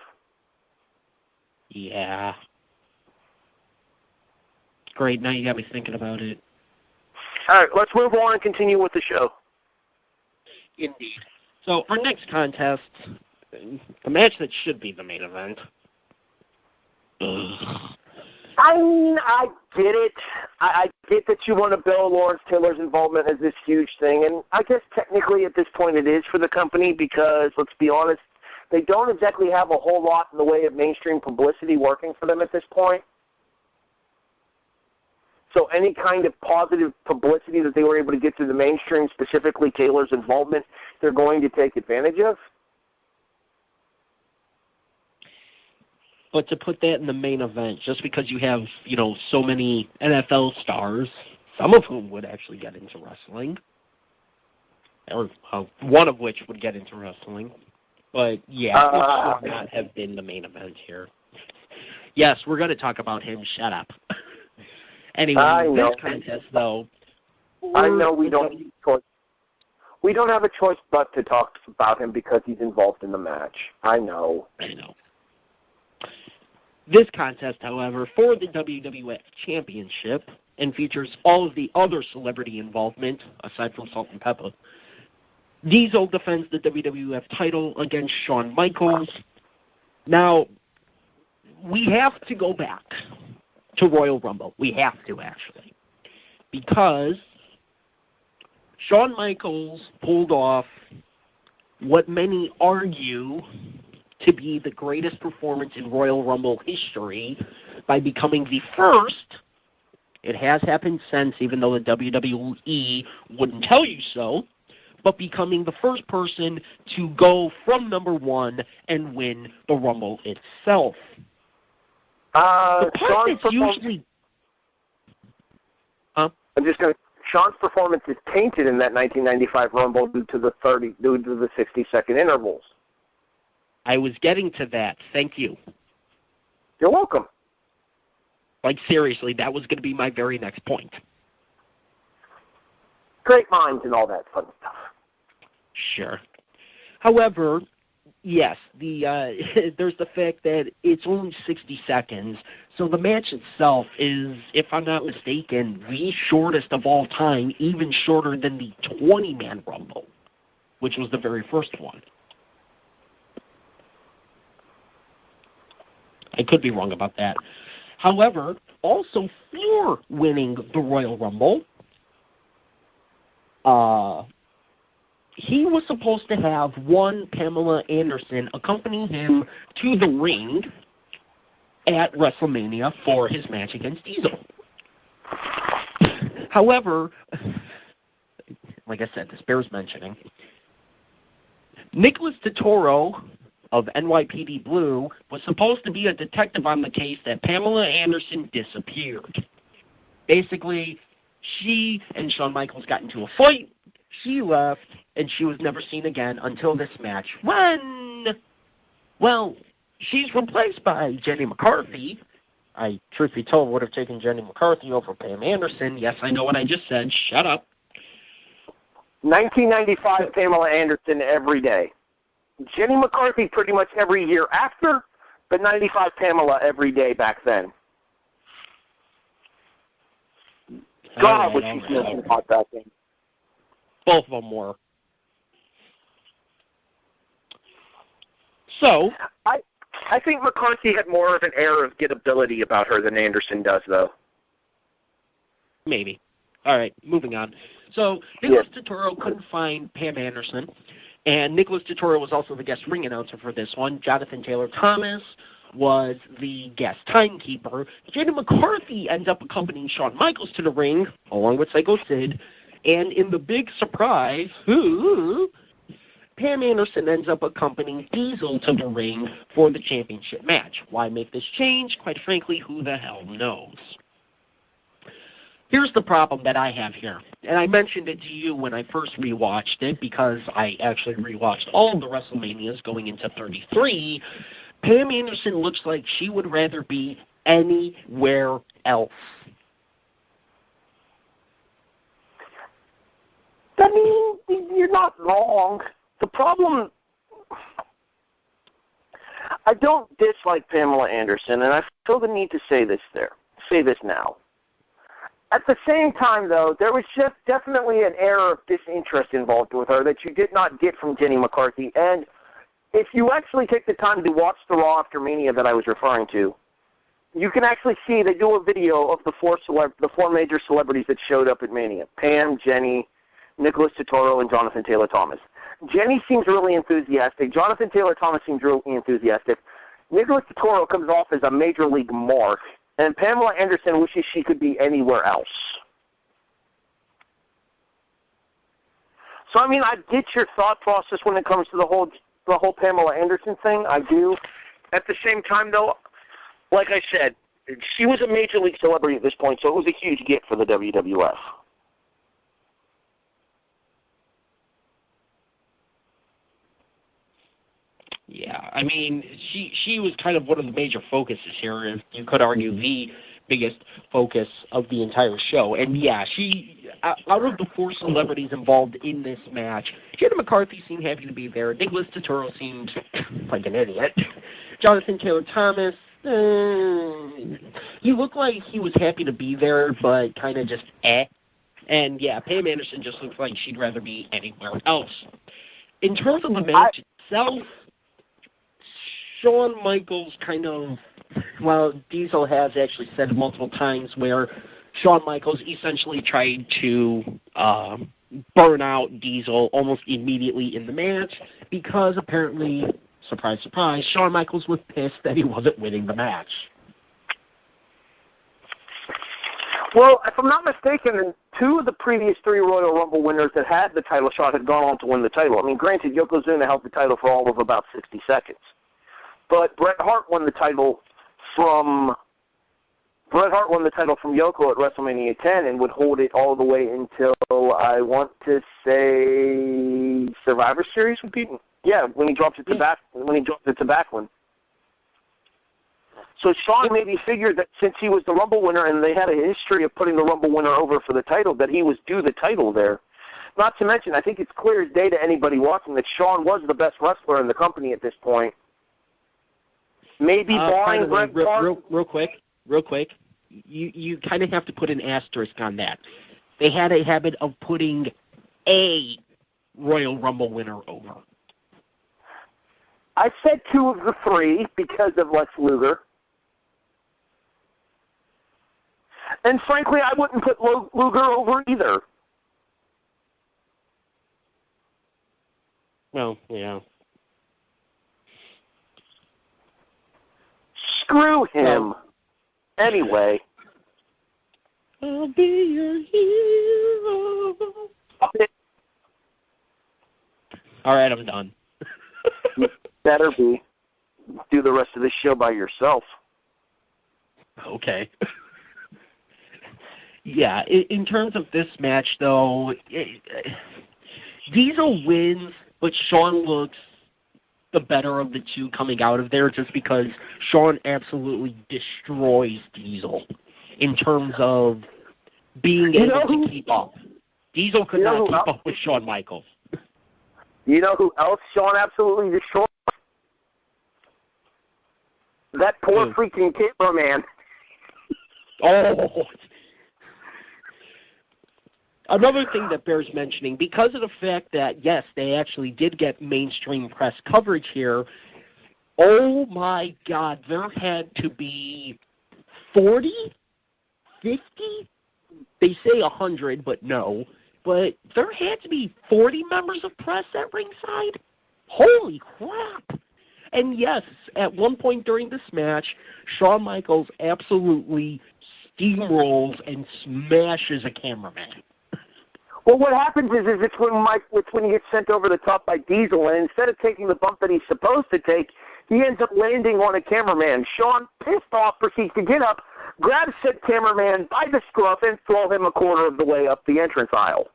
Speaker 2: Yeah. Great, now you got me thinking about it.
Speaker 3: All right, let's move on and continue with the show.
Speaker 2: Indeed. So, our next contest, the match that should be the main event.
Speaker 3: I mean, I get it. I get that you want to build Lawrence Taylor's involvement as this huge thing, and I guess technically at this point it is for the company because, let's be honest, they don't exactly have a whole lot in the way of mainstream publicity working for them at this point. So any kind of positive publicity that they were able to get through the mainstream, specifically Taylor's involvement, they're going to take advantage of.
Speaker 2: But to put that in the main event, just because you have, so many NFL stars, some of whom would actually get into wrestling, or one of which would get into wrestling. But, yeah, it should not have been the main event here. Yes, we're going to talk about him. Shut up. Anyway, this contest, though...
Speaker 3: I know we don't have a choice. We don't have a choice but to talk about him because he's involved in the match. I know.
Speaker 2: This contest, however, for the WWF Championship, and features all of the other celebrity involvement, aside from Salt and Pepper. Diesel defends the WWF title against Shawn Michaels. Now, we have to go back to Royal Rumble. We have to, actually. Because Shawn Michaels pulled off what many argue to be the greatest performance in Royal Rumble history by becoming the first. It has happened since, even though the WWE wouldn't tell you so, but becoming the first person to go from number one and win the Rumble itself. The part that's usually...
Speaker 3: I'm just going to... Shawn's performance is tainted in that 1995 Rumble due to the 60-second intervals.
Speaker 2: I was getting to that. Thank you.
Speaker 3: You're welcome.
Speaker 2: Like, seriously, that was going to be my very next point.
Speaker 3: Great minds and all that fun stuff.
Speaker 2: Sure. However, yes, there's the fact that it's only 60 seconds, so the match itself is, if I'm not mistaken, the shortest of all time, even shorter than the 20-man Rumble, which was the very first one. I could be wrong about that. However, also for winning the Royal Rumble, he was supposed to have one Pamela Anderson accompany him to the ring at WrestleMania for his match against Diesel. However, like I said, this bears mentioning, Nicholas Totoro of NYPD Blue was supposed to be a detective on the case that Pamela Anderson disappeared. Basically, she and Shawn Michaels got into a fight, she left, and she was never seen again until this match when, well, she's replaced by Jenny McCarthy. I, truth be told, would have taken Jenny McCarthy over Pam Anderson. Yes, I know what I just said. Shut up.
Speaker 3: 1995 Pamela Anderson every day. Jenny McCarthy pretty much every year after, but 95 Pamela every day back then. God, was she smoking hot back then.
Speaker 2: Both of them were. So,
Speaker 3: I think McCarthy had more of an air of gettability about her than Anderson does, though.
Speaker 2: Maybe. All right, moving on. So, Nicholas Totoro couldn't find Pam Anderson, and Nicholas Totoro was also the guest ring announcer for this one. Jonathan Taylor Thomas was the guest timekeeper. Jenny McCarthy ends up accompanying Shawn Michaels to the ring, along with Psycho Sid, and in the big surprise, Pam Anderson ends up accompanying Diesel to the ring for the championship match. Why make this change? Quite frankly, who the hell knows? Here's the problem that I have here, and I mentioned it to you when I first rewatched it because I actually rewatched all of the WrestleManias going into 33. Pam Anderson looks like she would rather be anywhere else.
Speaker 3: I mean, you're not wrong. The problem, I don't dislike Pamela Anderson, and I feel the need to say this now. At the same time, though, there was just definitely an air of disinterest involved with her that you did not get from Jenny McCarthy. And if you actually take the time to watch the Raw After Mania that I was referring to, you can actually see they do a video of the four major celebrities that showed up at Mania: Pam, Jenny, Nicholas Totoro, and Jonathan Taylor Thomas. Jenny seems really enthusiastic. Jonathan Taylor Thomas seems really enthusiastic. Nicholas Totoro comes off as a major league mark. And Pamela Anderson wishes she could be anywhere else. So, I mean, I get your thought process when it comes to the whole Pamela Anderson thing. I do. At the same time, though, like I said, she was a major league celebrity at this point, so it was a huge get for the WWF.
Speaker 2: Yeah, I mean, she was kind of one of the major focuses here, and you could argue the biggest focus of the entire show. And yeah, she, out of the 4 celebrities involved in this match, Jenna McCarthy seemed happy to be there. Nicholas Turturro seemed like an idiot. Jonathan Taylor Thomas, he looked like he was happy to be there, but kind of just And yeah, Pam Anderson just looks like she'd rather be anywhere else. In terms of the match itself, Shawn Michaels kind of, well, Diesel has actually said it multiple times where Shawn Michaels essentially tried to burn out Diesel almost immediately in the match because apparently, surprise, surprise, Shawn Michaels was pissed that he wasn't winning the match.
Speaker 3: Well, if I'm not mistaken, 2 of the previous 3 Royal Rumble winners that had the title shot had gone on to win the title. I mean, granted, Yokozuna held the title for all of about 60 seconds. But Bret Hart won the title from Yoko at WrestleMania 10 and would hold it all the way until, I want to say, Survivor Series would be, when he dropped it to Backlund. So Shawn maybe figured that since he was the Rumble winner and they had a history of putting the Rumble winner over for the title, that he was due the title there. Not to mention, I think it's clear as day to anybody watching that Shawn was the best wrestler in the company at this point. Maybe barring Bret Hart.
Speaker 2: Real quick. You kind of have to put an asterisk on that. They had a habit of putting a Royal Rumble winner over.
Speaker 3: I said 2 of the 3 because of Lex Luger. And frankly, I wouldn't put Luger over either.
Speaker 2: Well, yeah.
Speaker 3: Screw him. Anyway.
Speaker 2: I'll be your hero. All right, I'm done.
Speaker 3: Better be. Do the rest of this show by yourself.
Speaker 2: Okay. Yeah, in terms of this match, though, Diesel wins, but Shawn looks the better of the 2 coming out of there just because Shawn absolutely destroys Diesel in terms of being able to keep up. Diesel could not keep up with Shawn Michaels.
Speaker 3: You know who else Shawn absolutely destroyed? That poor freaking cameraman.
Speaker 2: Oh. Another thing that bears mentioning, because of the fact that, yes, they actually did get mainstream press coverage here, oh my God, there had to be 40, 50? They say 100, but no. But there had to be 40 members of press at ringside? Holy crap! And yes, at one point during this match, Shawn Michaels absolutely steamrolls and smashes a cameraman.
Speaker 3: Well, what happens is it's when he gets sent over the top by Diesel, and instead of taking the bump that he's supposed to take, he ends up landing on a cameraman. Shawn, pissed off, proceeds to get up, grab said cameraman by the scruff, and throw him a quarter of the way up the entrance aisle.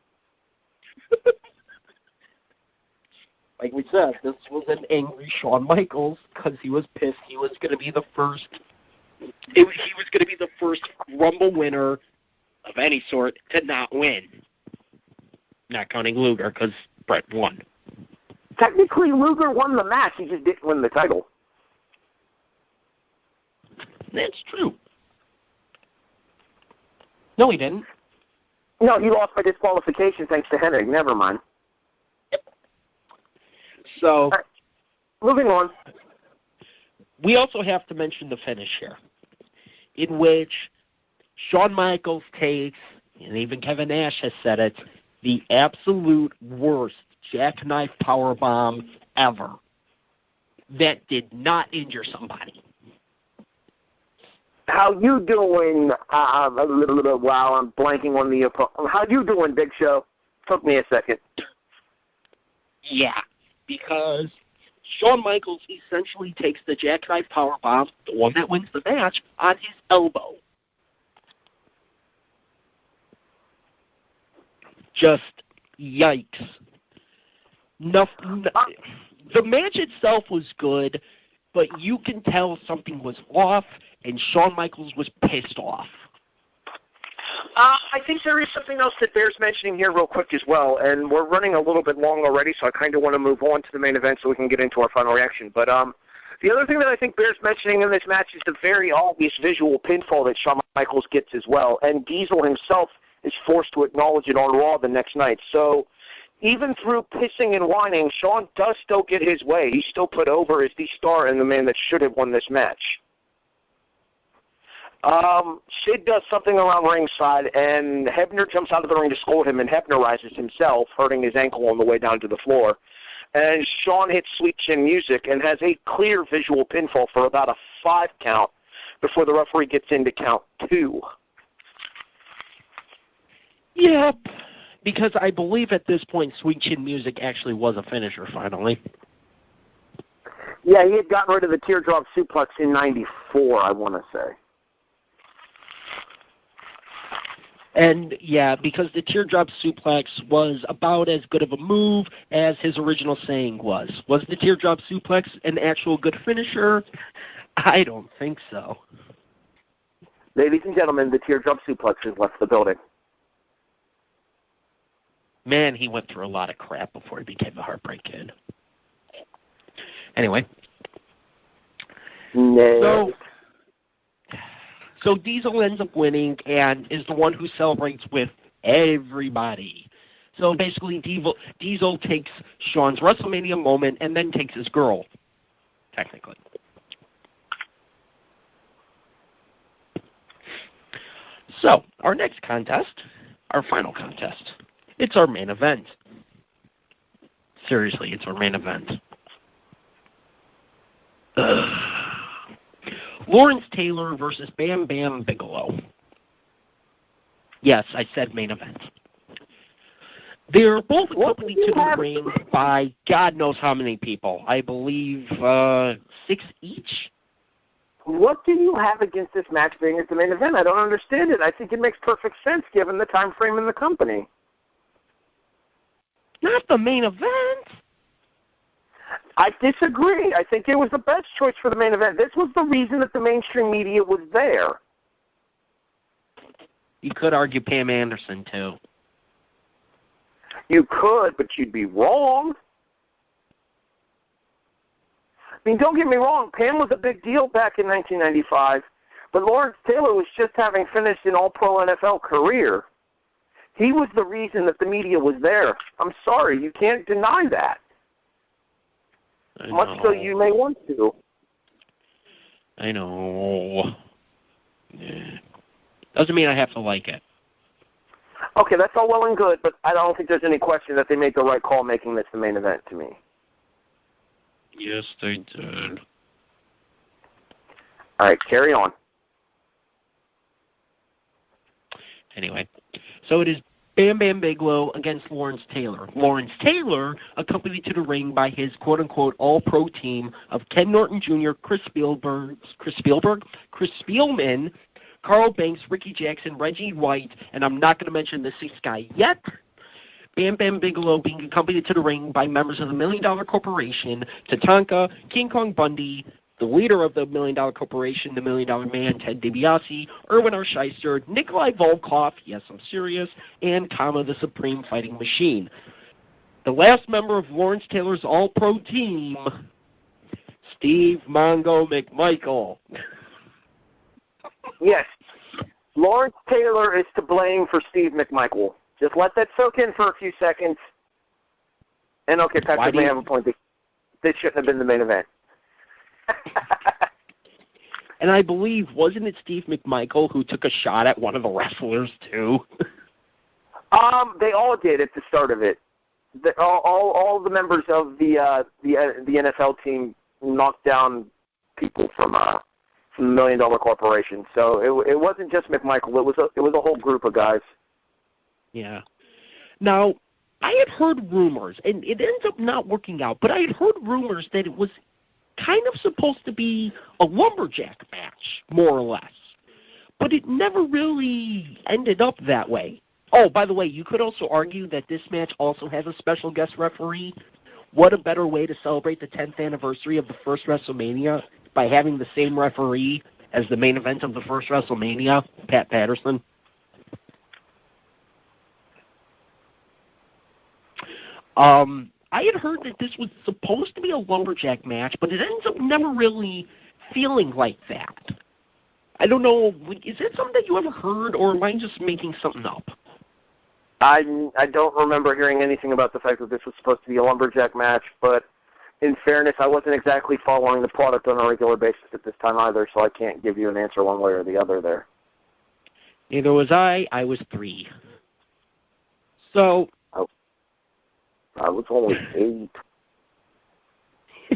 Speaker 2: Like we said, this was an angry Shawn Michaels because he was pissed. He was going to be the first. He was going to be the first Rumble winner of any sort to not win. Not counting Luger because Bret won.
Speaker 3: Technically, Luger won the match. He just didn't win the title.
Speaker 2: That's true. No, he didn't.
Speaker 3: No, he lost by disqualification thanks to Hennig. Never mind.
Speaker 2: Yep. So,
Speaker 3: right. Moving on.
Speaker 2: We also have to mention the finish here, in which Shawn Michaels takes, and even Kevin Nash has said it, the absolute worst jackknife powerbomb ever that did not injure somebody.
Speaker 3: How you doing? Wow, I'm blanking on the. How you doing, Big Show? Took me a second.
Speaker 2: Yeah, because Shawn Michaels essentially takes the jackknife powerbomb, the one that wins the match, on his elbow. Just yikes. The match itself was good, but you can tell something was off, and Shawn Michaels was pissed off.
Speaker 3: I think there is something else that bears mentioning here real quick as well, and we're running a little bit long already, so I kind of want to move on to the main event so we can get into our final reaction. But the other thing that I think bears mentioning in this match is the very obvious visual pinfall that Shawn Michaels gets as well, and Diesel himself is forced to acknowledge it on Raw the next night. So even through pissing and whining, Shawn does still get his way. He's still put over as the star and the man that should have won this match. Sid does something around ringside, and Hebner jumps out of the ring to scold him, and Hebnerizes himself, hurting his ankle on the way down to the floor. And Shawn hits Sweet Chin Music and has a clear visual pinfall for about a 5 count before the referee gets in to count 2.
Speaker 2: Yep, because I believe at this point Sweet Chin Music actually was a finisher finally.
Speaker 3: Yeah, he had gotten rid of the teardrop suplex in '94, I want to say.
Speaker 2: And, yeah, because the teardrop suplex was about as good of a move as his original saying was. Was the teardrop suplex an actual good finisher? I don't think so.
Speaker 3: Ladies and gentlemen, the teardrop suplex has left the building.
Speaker 2: Man, he went through a lot of crap before he became the Heartbreak Kid. Anyway.
Speaker 3: No.
Speaker 2: So Diesel ends up winning and is the one who celebrates with everybody. So basically Diesel takes Shawn's WrestleMania moment and then takes his girl, technically. So our next contest, our final contest, it's our main event. Seriously, it's our main event. Lawrence Taylor versus Bam Bam Bigelow. Yes, I said main event. They're both accompanied to the ring by God knows how many people. I believe 6 each.
Speaker 3: What do you have against this match being at the main event? I don't understand it. I think it makes perfect sense given the time frame in the company.
Speaker 2: Not the main event.
Speaker 3: I disagree. I think it was the best choice for the main event. This was the reason that the mainstream media was there.
Speaker 2: You could argue Pam Anderson, too.
Speaker 3: You could, but you'd be wrong. I mean, don't get me wrong. Pam was a big deal back in 1995, but Lawrence Taylor was just having finished an all-pro NFL career. He was the reason that the media was there. I'm sorry. You can't deny that. Much so you may want to.
Speaker 2: I know. Yeah. Doesn't mean I have to like it.
Speaker 3: Okay, that's all well and good, but I don't think there's any question that they made the right call making this the main event to me.
Speaker 2: Yes, they did.
Speaker 3: All right, carry on.
Speaker 2: Anyway, so it is Bam Bam Bigelow against Lawrence Taylor. Lawrence Taylor accompanied to the ring by his quote-unquote all-pro team of Ken Norton Jr., Chris Spielman, Carl Banks, Ricky Jackson, Reggie White, and I'm not going to mention the 6th guy yet. Bam Bam Bigelow being accompanied to the ring by members of the $1 Million Corporation, Tatanka, King Kong Bundy, the leader of the $1 Million Corporation, the $1 Million Man, Ted DiBiase, Erwin R. Shyster, Nikolai Volkov, yes, I'm serious, and Kama the Supreme Fighting Machine. The last member of Lawrence Taylor's all-pro team, Steve Mongo McMichael.
Speaker 3: Yes, Lawrence Taylor is to blame for Steve McMichael. Just let that soak in for a few seconds. And okay, Patrick may have a point. This shouldn't have been the main event.
Speaker 2: And I believe, wasn't it Steve McMichael who took a shot at one of the wrestlers, too?
Speaker 3: They all did at the start of it. All the members of the NFL team knocked down people from the $1 Million Corporation. So it wasn't just McMichael. It was a whole group of guys.
Speaker 2: Yeah. Now, I had heard rumors, and it ends up not working out, but I had heard rumors that it was kind of supposed to be a lumberjack match, more or less. But it never really ended up that way. Oh, by the way, you could also argue that this match also has a special guest referee. What a better way to celebrate the 10th anniversary of the first WrestleMania by having the same referee as the main event of the first WrestleMania, Pat Patterson. I had heard that this was supposed to be a lumberjack match, but it ends up never really feeling like that. I don't know, is that something that you ever heard, or am I just making something up?
Speaker 3: I don't remember hearing anything about the fact that this was supposed to be a lumberjack match, but in fairness, I wasn't exactly following the product on a regular basis at this time either, so I can't give you an answer one way or the other there.
Speaker 2: Neither was I. I was 3. So...
Speaker 3: I was only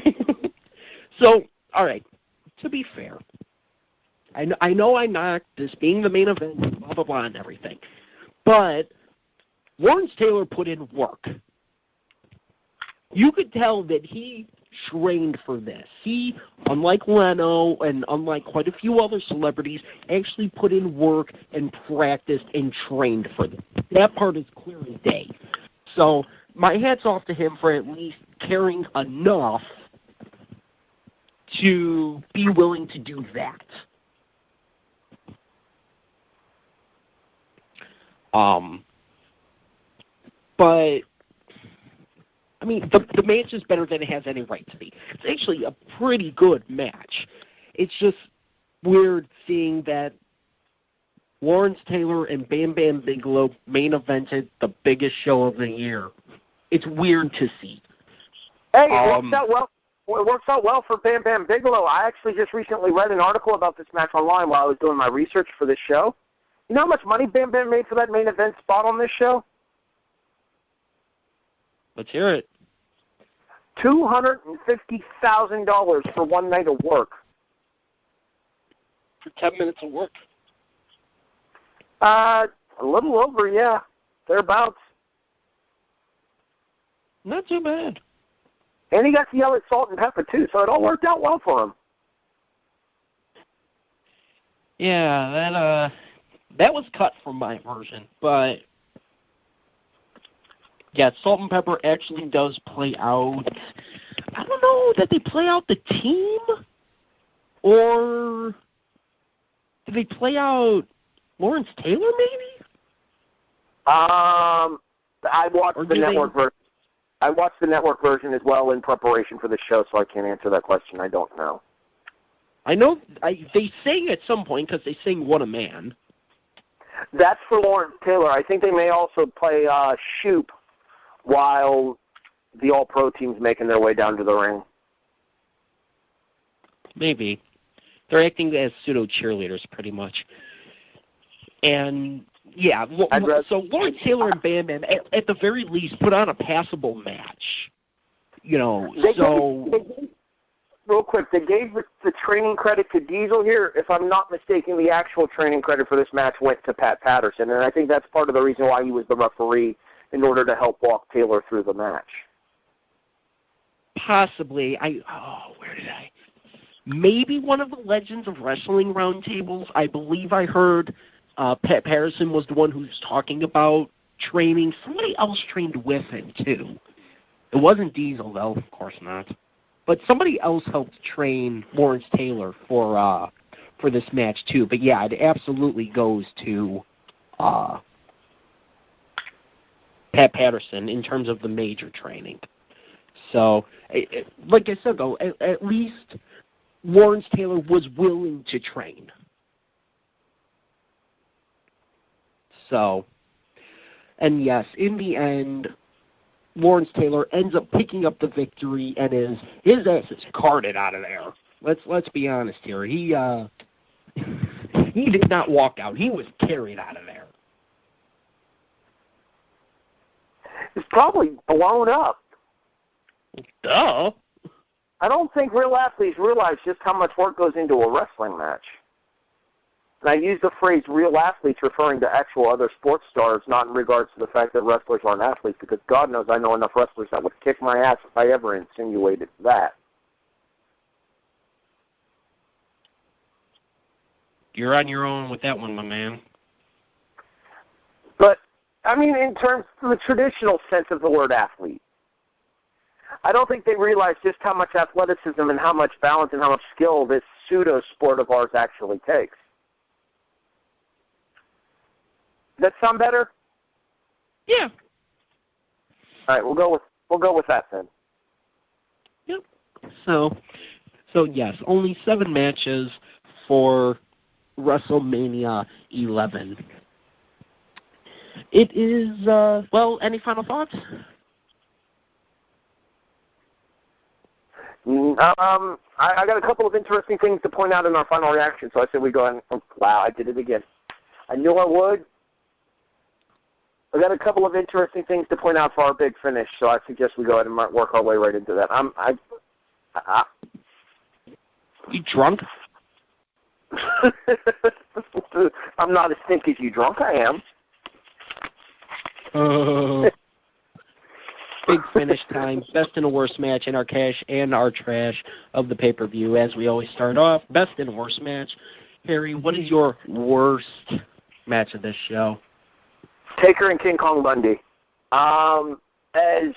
Speaker 3: 8.
Speaker 2: So, all right, to be fair, I know I knocked this being the main event, blah, blah, blah, and everything, but Lawrence Taylor put in work. You could tell that he trained for this. He, unlike Leno and unlike quite a few other celebrities, actually put in work and practiced and trained for this. That part is clear as day. So my hat's off to him for at least caring enough to be willing to do that. But, I mean, the match is better than it has any right to be. It's actually a pretty good match. It's just weird seeing that Lawrence Taylor and Bam Bam Bigelow main evented the biggest show of the year. It's weird to see.
Speaker 3: Hey, it works out well. It works out well for Bam Bam Bigelow. I actually just recently read an article about this match online while I was doing my research for this show. You know how much money Bam Bam made for that main event spot on this show?
Speaker 2: Let's hear it.
Speaker 3: $250,000 for one night of work.
Speaker 2: For 10 minutes of work?
Speaker 3: A little over, yeah. Thereabouts.
Speaker 2: Not too bad.
Speaker 3: And he got to yell at Salt and Pepper, too, so it all worked out well for him.
Speaker 2: Yeah, that was cut from my version, but yeah, Salt and Pepper actually does play out. I don't know that they play out the team, or do they play out Lawrence Taylor, maybe?
Speaker 3: I watched the network version. I watched the network version as well in preparation for the show, so I can't answer that question. I don't know.
Speaker 2: I know they sing at some point because they sing "What a Man."
Speaker 3: That's for Lawrence Taylor. I think they may also play Shoop while the All-Pro team's making their way down to the ring.
Speaker 2: Maybe. They're acting as pseudo-cheerleaders, pretty much. And, yeah, so Lawrence Taylor and Bam Bam, at the very least, put on a passable match. You know,
Speaker 3: real quick, they gave the training credit to Diesel here. If I'm not mistaken, the actual training credit for this match went to Pat Patterson, and I think that's part of the reason why he was the referee, in order to help walk Taylor through the match.
Speaker 2: Possibly. Where did I? Maybe one of the Legends of Wrestling roundtables. I believe I heard Pat Patterson was the one who was talking about training. Somebody else trained with him, too. It wasn't Diesel, though. Of course not. But somebody else helped train Lawrence Taylor for this match, too. But, yeah, it absolutely goes to Pat Patterson in terms of the major training. So, like I said, though, at least Lawrence Taylor was willing to train. So, and yes, in the end, Lawrence Taylor ends up picking up the victory, and his ass is carted out of there. Let's be honest here. He did not walk out. He was carried out of there.
Speaker 3: It's probably blown up.
Speaker 2: Duh.
Speaker 3: I don't think real athletes realize just how much work goes into a wrestling match. And I use the phrase real athletes referring to actual other sports stars, not in regards to the fact that wrestlers aren't athletes, because God knows I know enough wrestlers that would kick my ass if I ever insinuated that.
Speaker 2: You're on your own with that one, my man.
Speaker 3: But, I mean, in terms of the traditional sense of the word athlete, I don't think they realize just how much athleticism and how much balance and how much skill this pseudo-sport of ours actually takes. Does that sound better?
Speaker 2: Yeah.
Speaker 3: All right, we'll go with that then.
Speaker 2: Yep. So yes, only 7 matches for WrestleMania 11. It is well. Any final thoughts?
Speaker 3: I got a couple of interesting things to point out in our final reaction, so I said we go ahead and, wow, I did it again. I knew I would. I got a couple of interesting things to point out for our big finish, so I suggest we go ahead and work our way right into that.
Speaker 2: You drunk?
Speaker 3: I'm not as thick as you drunk. I am.
Speaker 2: Big finish time. Best and worst match in our cash and our trash of the pay-per-view. As we always start off, best and worst match. Harry, what is your worst match of this show?
Speaker 3: Taker and King Kong Bundy. As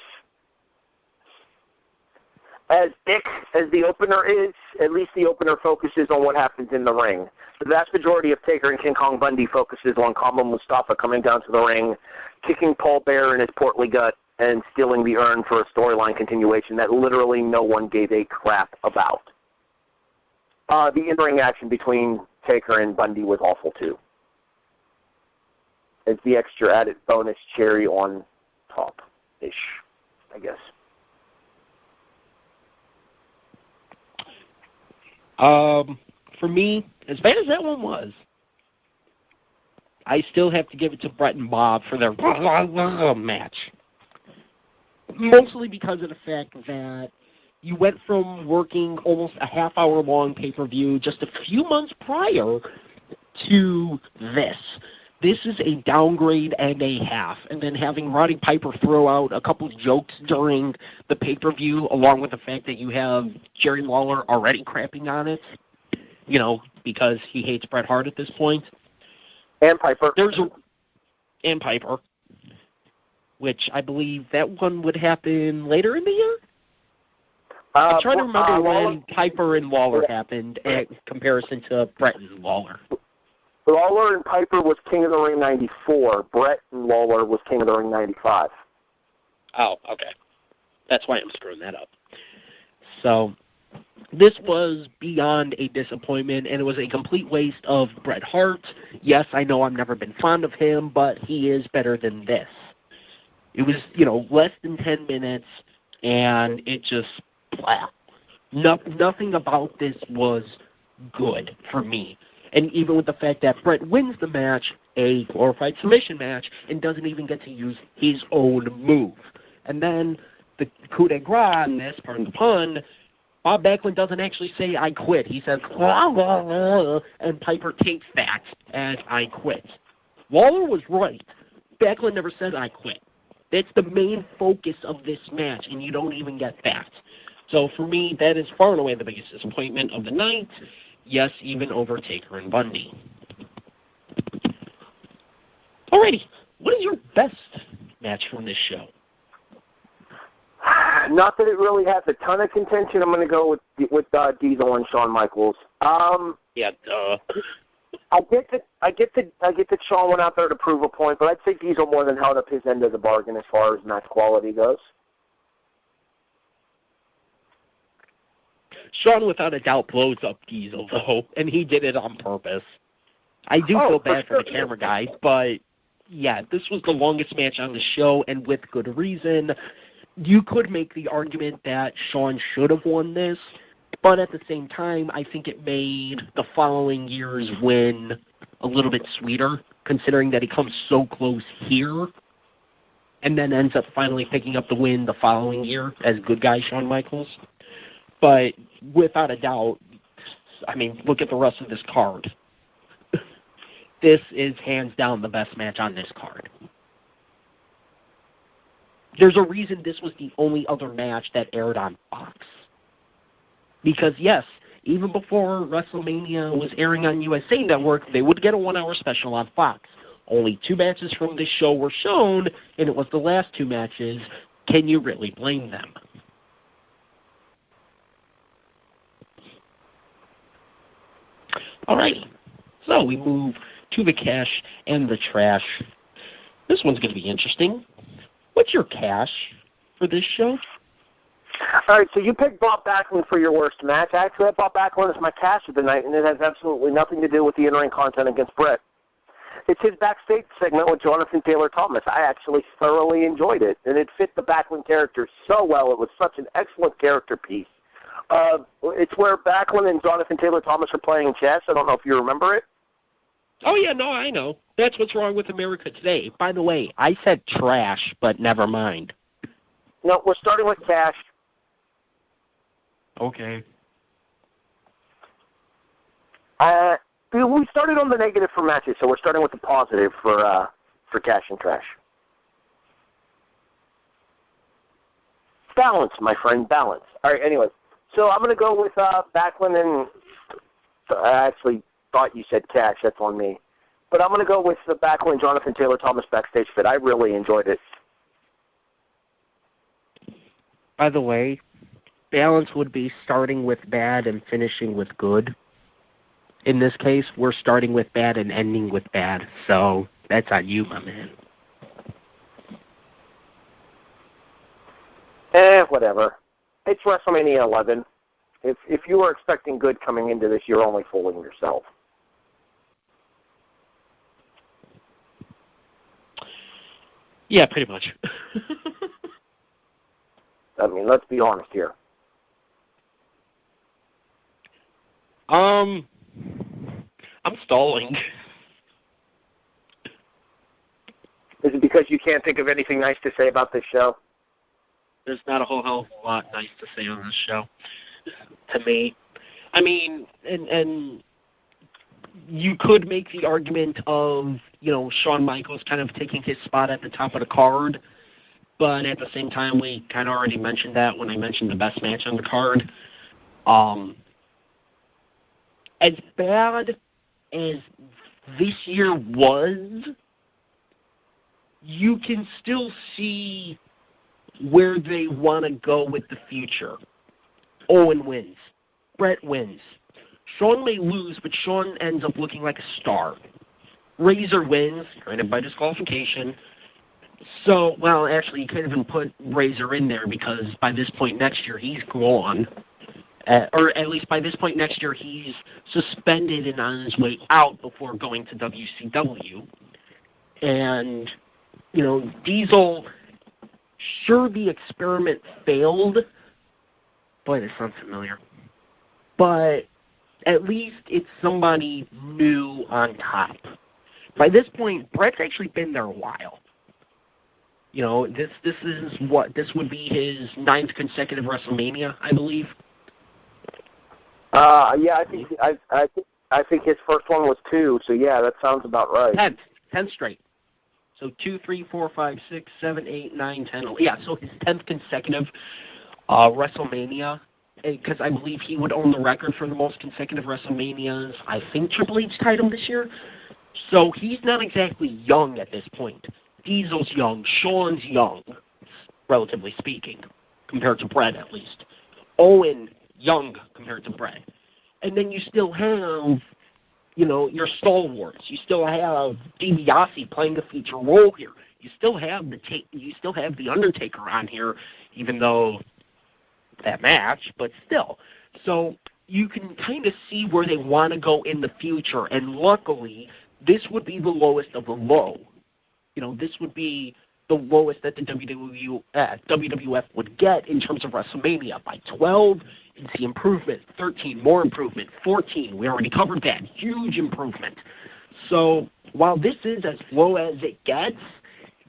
Speaker 3: thick as the opener is, at least the opener focuses on what happens in the ring. The vast majority of Taker and King Kong Bundy focuses on Kama Mustafa coming down to the ring, kicking Paul Bearer in his portly gut, and stealing the urn for a storyline continuation that literally no one gave a crap about. The in-ring action between Taker and Bundy was awful too. It's the extra added bonus cherry on top-ish, I guess.
Speaker 2: For me, as bad as that one was, I still have to give it to Brett and Bob for their match. Mostly because of the fact that you went from working almost a half-hour-long pay-per-view just a few months prior to this. This is a downgrade and a half. And then having Roddy Piper throw out a couple of jokes during the pay-per-view, along with the fact that you have Jerry Lawler already crapping on it, you know, because he hates Bret Hart at this point.
Speaker 3: And Piper.
Speaker 2: And Piper, which I believe that one would happen later in the year? I'm trying to remember when Piper and Lawler happened in comparison to Bret and Lawler.
Speaker 3: Lawler and Piper was King of the Ring 94. Bret and Lawler was King of the Ring 95.
Speaker 2: Oh, okay. That's why I'm screwing that up. So this was beyond a disappointment, and it was a complete waste of Bret Hart. Yes, I know I've never been fond of him, but he is better than this. It was, less than 10 minutes, and it just, nothing about this was good for me. And even with the fact that Bret wins the match, a glorified submission match, and doesn't even get to use his own move. And then the coup de grace on this, pardon the pun, Bob Backlund doesn't actually say, I quit. He says, and Piper takes that as I quit. Lawler was right. Backlund never said, I quit. That's the main focus of this match, and you don't even get that. So for me, that is far and away the biggest disappointment of the night. Yes, even over Taker and Bundy. Alrighty, what is your best match from this show?
Speaker 3: Not that it really has a ton of contention. I'm going to go with Diesel and Shawn Michaels.
Speaker 2: Yeah, duh.
Speaker 3: I get that Shawn went out there to prove a point, but I'd say Diesel more than held up his end of the bargain as far as match quality goes.
Speaker 2: Shawn, without a doubt, blows up Diesel, though, and he did it on purpose. I do feel bad for the camera guy, but, yeah, this was the longest match on the show, and with good reason. You could make the argument that Shawn should have won this, but at the same time, I think it made the following year's win a little bit sweeter, considering that he comes so close here, and then ends up finally picking up the win the following year as good guy Shawn Michaels. But without a doubt, I mean, look at the rest of this card. this is hands down the best match on this card. There's a reason this was the only other match that aired on Fox. Because, yes, even before WrestleMania was airing on USA Network, they would get a 1-hour special on Fox. Only 2 matches from this show were shown, and it was the last 2 matches. Can you really blame them? All right, so we move to the cash and the trash. This one's going to be interesting. What's your cash for this show?
Speaker 3: All right, so you picked Bob Backlund for your worst match. Actually, I Bob Backlund as my cash of the night, and it has absolutely nothing to do with the in-ring content against Brett. It's his backstage segment with Jonathan Taylor Thomas. I actually thoroughly enjoyed it, and it fit the Backlund character so well. It was such an excellent character piece. It's where Backlund and Jonathan Taylor Thomas are playing chess. I don't know if you remember it.
Speaker 2: Oh, yeah, no, I know. That's what's wrong with America today. By the way, I said trash, but never mind.
Speaker 3: No, we're starting with cash.
Speaker 2: Okay.
Speaker 3: We started on the negative for matches, so we're starting with the positive for cash and trash. Balance, my friend, balance. All right, anyway. So I'm going to go with Backlund and I actually thought you said cash. That's on me. But I'm going to go with the Backlund Jonathan Taylor Thomas backstage fit. I really enjoyed it.
Speaker 2: By the way, balance would be starting with bad and finishing with good. In this case, we're starting with bad and ending with bad. So that's on you, my man.
Speaker 3: Whatever. It's WrestleMania 11. If you were expecting good coming into this, you're only fooling yourself.
Speaker 2: Yeah, pretty much.
Speaker 3: I mean, let's be honest here.
Speaker 2: I'm stalling.
Speaker 3: Is it because you can't think of anything nice to say about this show?
Speaker 2: There's not a whole hell of a lot nice to say on this show, to me. I mean, and you could make the argument of, Shawn Michaels kind of taking his spot at the top of the card, but at the same time, we kind of already mentioned that when I mentioned the best match on the card. As bad as this year was, you can still see where they want to go with the future. Owen wins. Brett wins. Shawn may lose, but Shawn ends up looking like a star. Razor wins, granted by disqualification. So, well, actually, you can't even put Razor in there because by this point next year, he's gone. Or at least by this point next year, he's suspended and on his way out before going to WCW. And, Diesel, sure, the experiment failed. Boy, this sounds familiar. But at least it's somebody new on top. By this point, Brett's actually been there a while. This would be his 9th consecutive WrestleMania, I believe.
Speaker 3: Yeah, I think his first one was 2, so yeah, that sounds about right.
Speaker 2: 10th straight. So 2, 3, 4, 5, 6, 7, 8, 9, 10. Yeah, so his 10th consecutive WrestleMania, because I believe he would own the record for the most consecutive WrestleManias. I think Triple H tied him this year. So he's not exactly young at this point. Diesel's young. Shawn's young, relatively speaking, compared to Brett at least. Owen, young compared to Brett. And then you still have, your stalwarts. You still have DiBiase playing a feature role here. You still have the Undertaker on here, even though that match, but still. So you can kind of see where they want to go in the future, and luckily, this would be the lowest of the low. This would be the lowest that the WWF would get in terms of WrestleMania. By 12, you'd see improvement. 13, more improvement. 14, we already covered that. Huge improvement. So while this is as low as it gets,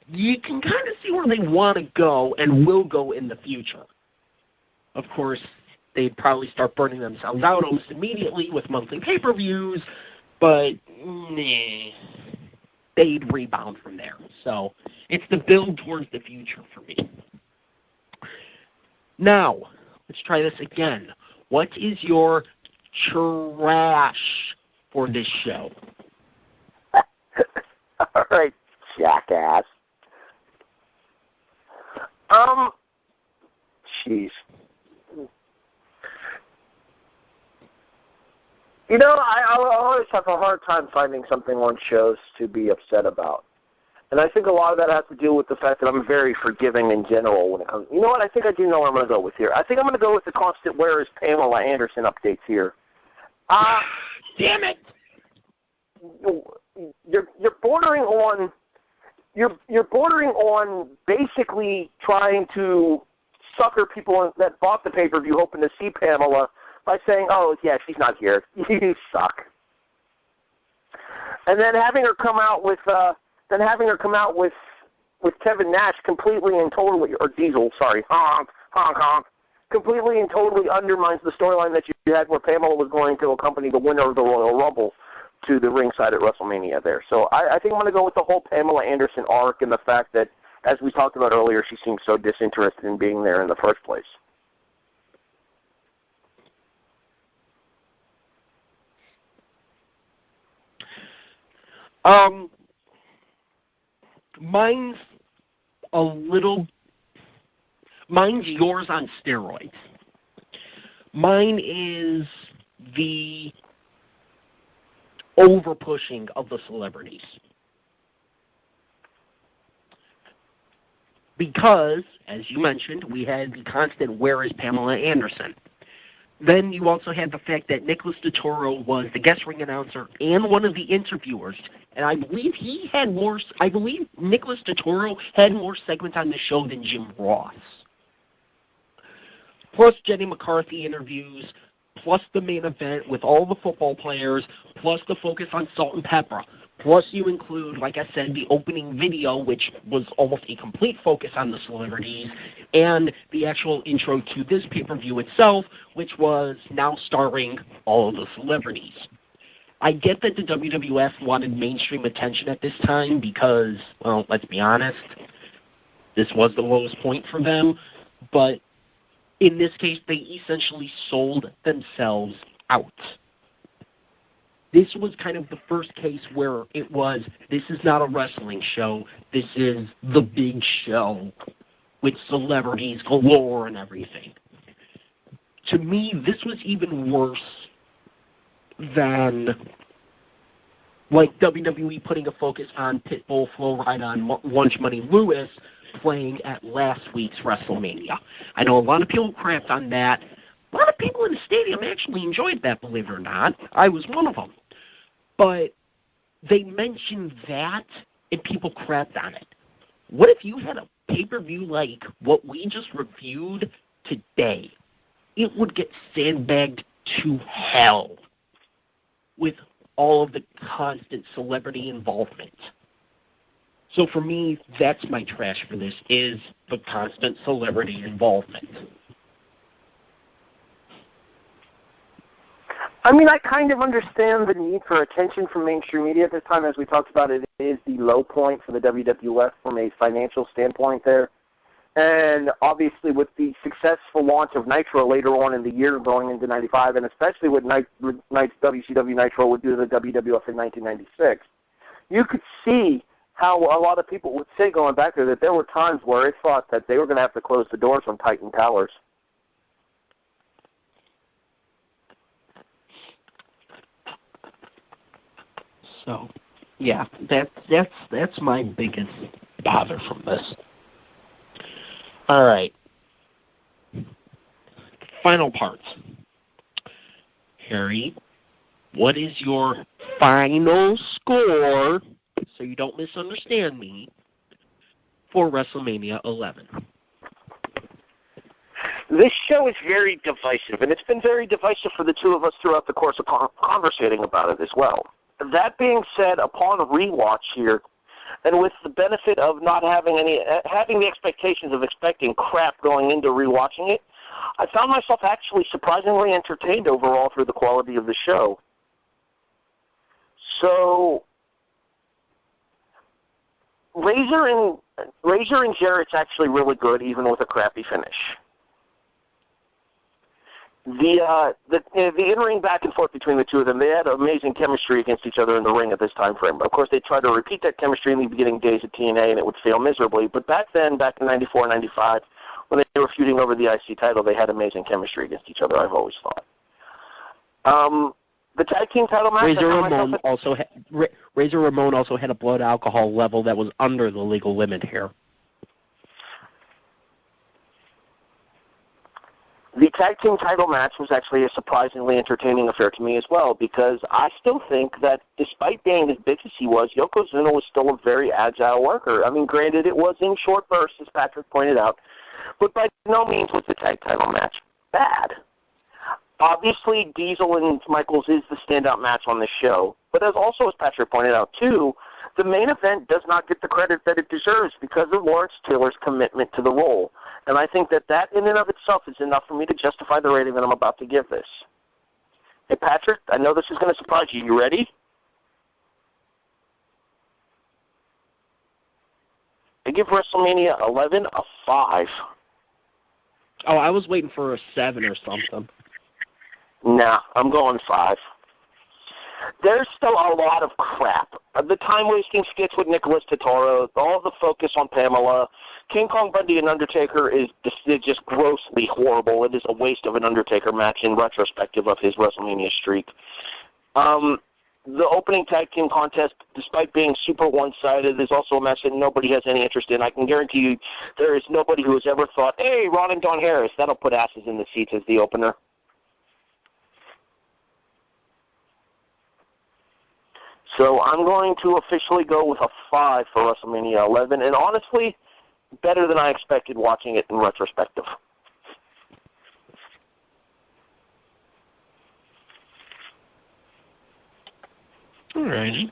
Speaker 2: you can kind of see where they want to go and will go in the future. Of course, they'd probably start burning themselves out almost immediately with monthly pay-per-views, but they'd rebound from there. So it's the build towards the future for me. Now, let's try this again. What is your trash for this show?
Speaker 3: All right, jackass. Jeez. You know, I always have a hard time finding something on shows to be upset about. And I think a lot of that has to do with the fact that I'm very forgiving in general when it comes. You know what? I think I do know what I'm going to go with here. I think I'm going to go with the constant "Where is Pamela Anderson" updates here.
Speaker 2: Damn it!
Speaker 3: You're bordering on basically trying to sucker people that bought the pay-per-view hoping to see Pamela by saying, "Oh yeah, she's not here. You suck." And then having her come out with Kevin Nash completely and totally, or Diesel, sorry, honk, completely and totally undermines the storyline that you had where Pamela was going to accompany the winner of the Royal Rumble to the ringside at WrestleMania there. So I think I'm going to go with the whole Pamela Anderson arc and the fact that, as we talked about earlier, she seems so disinterested in being there in the first place.
Speaker 2: Mine's yours on steroids. Mine is the over-pushing of the celebrities. Because, as you mentioned, we had the constant "Where is Pamela Anderson?" Then you also had the fact that Nicholas DeToro was the guest ring announcer and one of the interviewers, and I believe Nicholas DeToro had more segments on the show than Jim Ross. Plus Jenny McCarthy interviews, plus the main event with all the football players, plus the focus on Salt and Pepper. Plus you include, like I said, the opening video, which was almost a complete focus on the celebrities, and the actual intro to this pay-per-view itself, which was now starring all of the celebrities. I get that the WWF wanted mainstream attention at this time because, well, let's be honest, this was the lowest point for them, but in this case, they essentially sold themselves out. This was kind of the first case where it was, this is not a wrestling show, this is the big show with celebrities galore and everything. To me, this was even worse than like WWE putting a focus on Pitbull, Flo Rida, and Lunch Money Lewis playing at last week's WrestleMania. I know a lot of people crapped on that. A lot of people in the stadium actually enjoyed that, believe it or not. I was one of them. But they mentioned that, and people crapped on it. What if you had a pay-per-view like what we just reviewed today? It would get sandbagged to hell with all of the constant celebrity involvement. So for me, that's my trash for this, is the constant celebrity involvement.
Speaker 3: I mean, I kind of understand the need for attention from mainstream media at this time. As we talked about, it is the low point for the WWF from a financial standpoint there. And obviously with the successful launch of Nitro later on in the year going into 95, and especially with WCW Nitro would do the WWF in 1996, you could see how a lot of people would say going back there that there were times where it thought that they were going to have to close the doors on Titan Towers.
Speaker 2: So, yeah, that's my biggest bother from this. All right. Final parts. Harry, what is your final score, so you don't misunderstand me, for WrestleMania 11?
Speaker 3: This show is very divisive, and it's been very divisive for the two of us throughout the course of conversating about it as well. That being said, upon rewatch here, and with the benefit of not having the expectations of expecting crap going into rewatching it, I found myself actually surprisingly entertained overall through the quality of the show. So Razor and Jarrett's actually really good, even with a crappy finish. The in-ring back and forth between the two of them, they had amazing chemistry against each other in the ring at this time frame. Of course, they tried to repeat that chemistry in the beginning days of TNA, and it would fail miserably. But back then, back in 94, 95, when they were feuding over the IC title, they had amazing chemistry against each other, I've always thought. The tag team title match...
Speaker 2: Razor Ramon also had a blood alcohol level that was under the legal limit here.
Speaker 3: The tag team title match was actually a surprisingly entertaining affair to me as well, because I still think that despite being as big as he was, Yokozuna was still a very agile worker. I mean, granted, it was in short bursts, as Patrick pointed out, but by no means was the tag title match bad. Obviously, Diesel and Michaels is the standout match on this show, but as Patrick pointed out, too, the main event does not get the credit that it deserves because of Lawrence Taylor's commitment to the role. And I think that in and of itself is enough for me to justify the rating that I'm about to give this. Hey, Patrick, I know this is going to surprise you. You ready? I give WrestleMania 11 a 5.
Speaker 2: Oh, I was waiting for a 7 or something.
Speaker 3: Nah, I'm going 5. There's still a lot of crap. The time-wasting skits with Nicholas Totoro, all the focus on Pamela, King Kong Bundy and Undertaker is just grossly horrible. It is a waste of an Undertaker match in retrospective of his WrestleMania streak. The opening tag team contest, despite being super one-sided, is also a match that nobody has any interest in. I can guarantee you there is nobody who has ever thought, hey, Ron and Don Harris, that'll put asses in the seats as the opener. So I'm going to officially go with a 5 for WrestleMania 11, and honestly, better than I expected watching it in retrospective.
Speaker 2: All righty.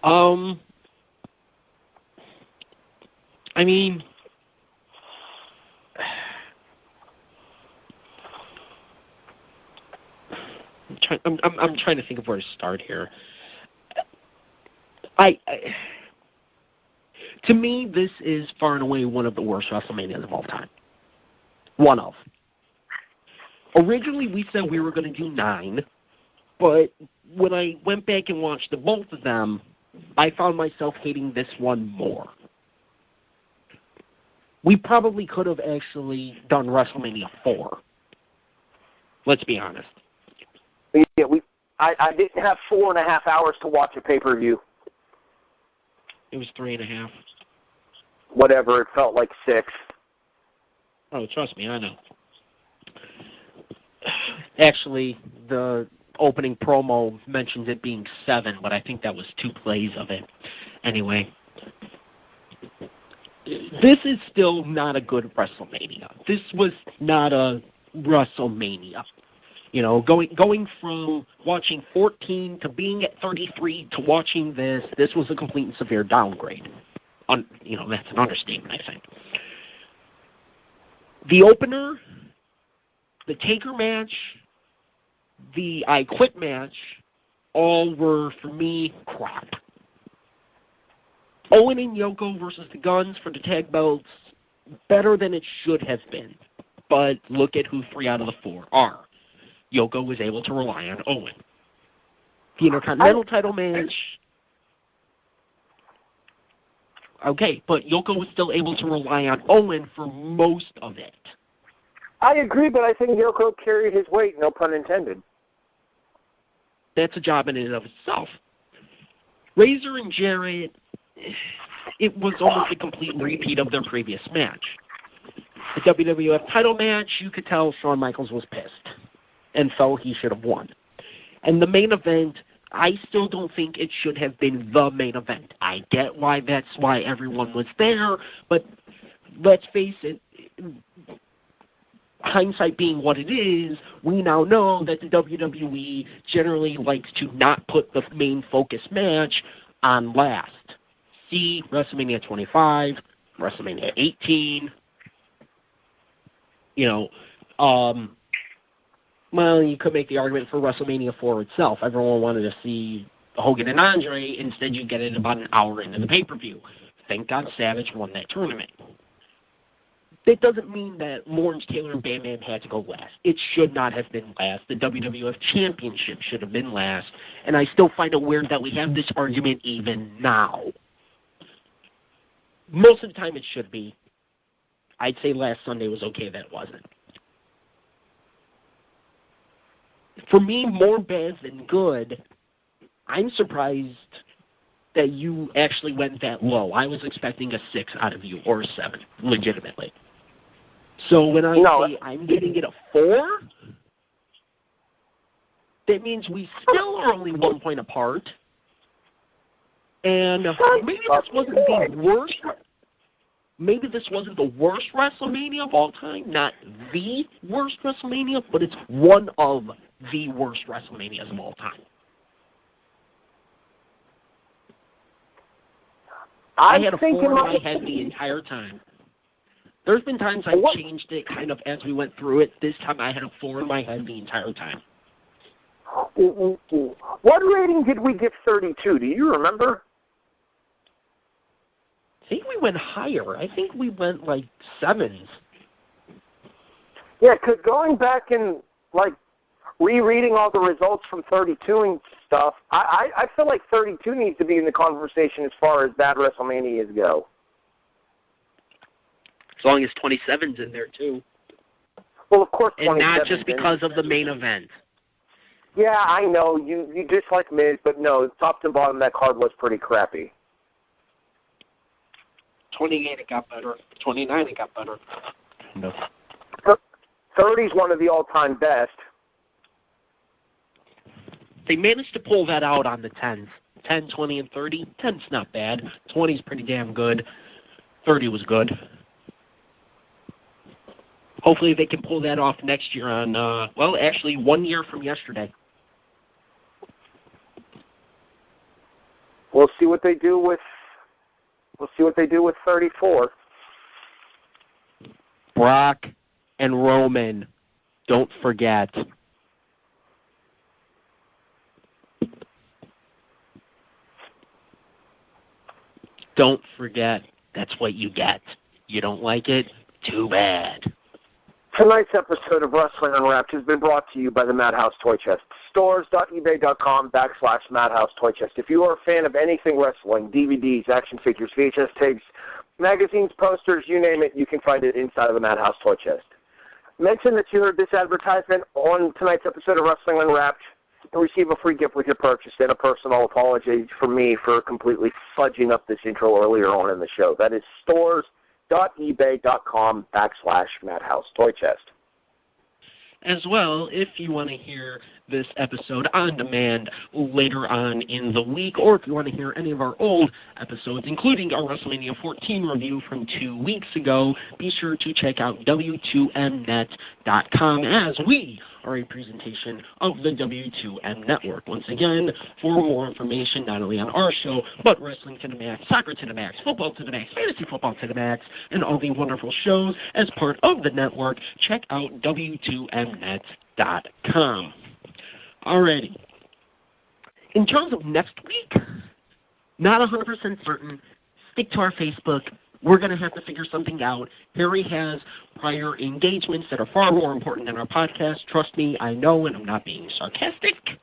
Speaker 2: I mean, I'm trying to think of where to start here. To me, this is far and away one of the worst WrestleManias of all time. One of. Originally, we said we were going to do 9, but when I went back and watched the both of them, I found myself hating this one more. We probably could have actually done WrestleMania 4. Let's be honest.
Speaker 3: Yeah, I didn't have 4.5 hours to watch a pay-per-view.
Speaker 2: It was 3.5.
Speaker 3: Whatever, it felt like 6.
Speaker 2: Oh, trust me, I know. Actually, the opening promo mentions it being 7, but I think that was 2 plays of it. Anyway, this is still not a good WrestleMania. This was not a WrestleMania. You know, going from watching 14 to being at 33 to watching this was a complete and severe downgrade. That's an understatement, I think. The opener, the Taker match, the I Quit match, all were, for me, crap. Owen and Yoko versus the Guns for the tag belts, better than it should have been. But look at who 3 out of the 4 are. Yoko was able to rely on Owen. The Intercontinental title match... Okay, but Yoko was still able to rely on Owen for most of it.
Speaker 3: I agree, but I think Yoko carried his weight, no pun intended.
Speaker 2: That's a job in and of itself. Razor and Jarrett, it was almost a complete repeat of their previous match. The WWF title match, you could tell Shawn Michaels was pissed and felt he should have won. And the main event, I still don't think it should have been the main event. I get why that's why everyone was there, but let's face it, hindsight being what it is, we now know that the WWE generally likes to not put the main focus match on last. See WrestleMania 25, WrestleMania 18, Well, you could make the argument for WrestleMania 4 itself. Everyone wanted to see Hogan and Andre. Instead, you get it about an hour into the pay-per-view. Thank God Savage won that tournament. That doesn't mean that Lawrence Taylor and Bam Bam had to go last. It should not have been last. The WWF Championship should have been last. And I still find it weird that we have this argument even now. Most of the time it should be. I'd say last Sunday was okay that it wasn't. For me, more bad than good. I'm surprised that you actually went that low. I was expecting a 6 out of you, or a 7, legitimately. So when I say I'm getting it a 4, that means we still are only 1 point apart. And maybe this wasn't the worst. Maybe this wasn't the worst WrestleMania of all time, not the worst WrestleMania, but it's one of the worst WrestleManias of all time. I had a 4 in my head the entire time. There's been times I've changed it kind of as we went through it. This time I had a 4 in my head the entire time.
Speaker 3: What rating did we give 32? Do you remember?
Speaker 2: I think we went higher. I think we went like 7s.
Speaker 3: Yeah, because going back and like rereading all the results from 32 and stuff, I feel like 32 needs to be in the conversation as far as bad WrestleManias go.
Speaker 2: As long as 27's in there, too.
Speaker 3: Well, of course,
Speaker 2: and not just because of the main event.
Speaker 3: Yeah, I know. You dislike Miz, but no, top to bottom, that card was pretty crappy.
Speaker 2: 28, it got better. 29, it got better. No.
Speaker 3: 30's one of the all-time best.
Speaker 2: They managed to pull that out on the 10s. 10, 20, and 30. 10's not bad. 20's pretty damn good. 30 was good. Hopefully they can pull that off next year on, well, actually 1 year from yesterday.
Speaker 3: We'll see what they do with 34.
Speaker 2: Brock and Roman, don't forget. Don't forget. That's what you get. You don't like it? Too bad.
Speaker 3: Tonight's episode of Wrestling Unwrapped has been brought to you by the Madhouse Toy Chest. Stores.ebay.com/Madhouse Toy Chest. If you are a fan of anything wrestling, DVDs, action figures, VHS tapes, magazines, posters, you name it, you can find it inside of the Madhouse Toy Chest. Mention that you heard this advertisement on tonight's episode of Wrestling Unwrapped and receive a free gift with your purchase and a personal apology from me for completely fudging up this intro earlier on in the show. That is stores.ebay.com/Madhouse Toy Chest.
Speaker 2: As well, if you want to hear this episode on demand later on in the week, or if you want to hear any of our old episodes, including our WrestleMania 14 review from 2 weeks ago, be sure to check out W2Mnet.com, as we are a presentation of the W2M Network. Once again, for more information, not only on our show, but Wrestling to the Max, Soccer to the Max, Football to the Max, Fantasy Football to the Max, and all the wonderful shows as part of the network, check out W2Mnet.com. Alrighty. In terms of next week, not 100% certain. Stick to our Facebook. We're going to have to figure something out. Harry has prior engagements that are far more important than our podcast. Trust me, I know, and I'm not being sarcastic.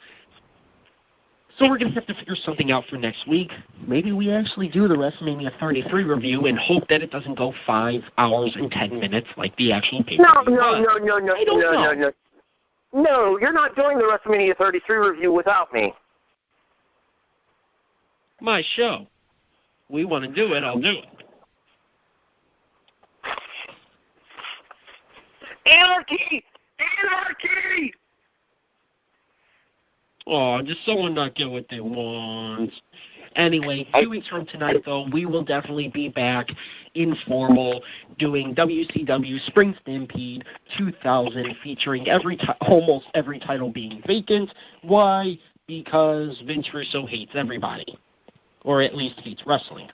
Speaker 2: So we're going to have to figure something out for next week. Maybe we actually do the WrestleMania 33 review and hope that it doesn't go 5 hours and 10 minutes like the actual pay-per-view.
Speaker 3: No. No, you're not doing the WrestleMania 33 review without me.
Speaker 2: My show. We want to do it, I'll do it.
Speaker 3: Anarchy! Anarchy!
Speaker 2: Oh, just someone not get what they want. Anyway, 2 weeks from tonight, though, we will definitely be back informal doing WCW Spring Stampede 2000, featuring almost every title being vacant. Why? Because Vince Russo hates everybody, or at least hates wrestling,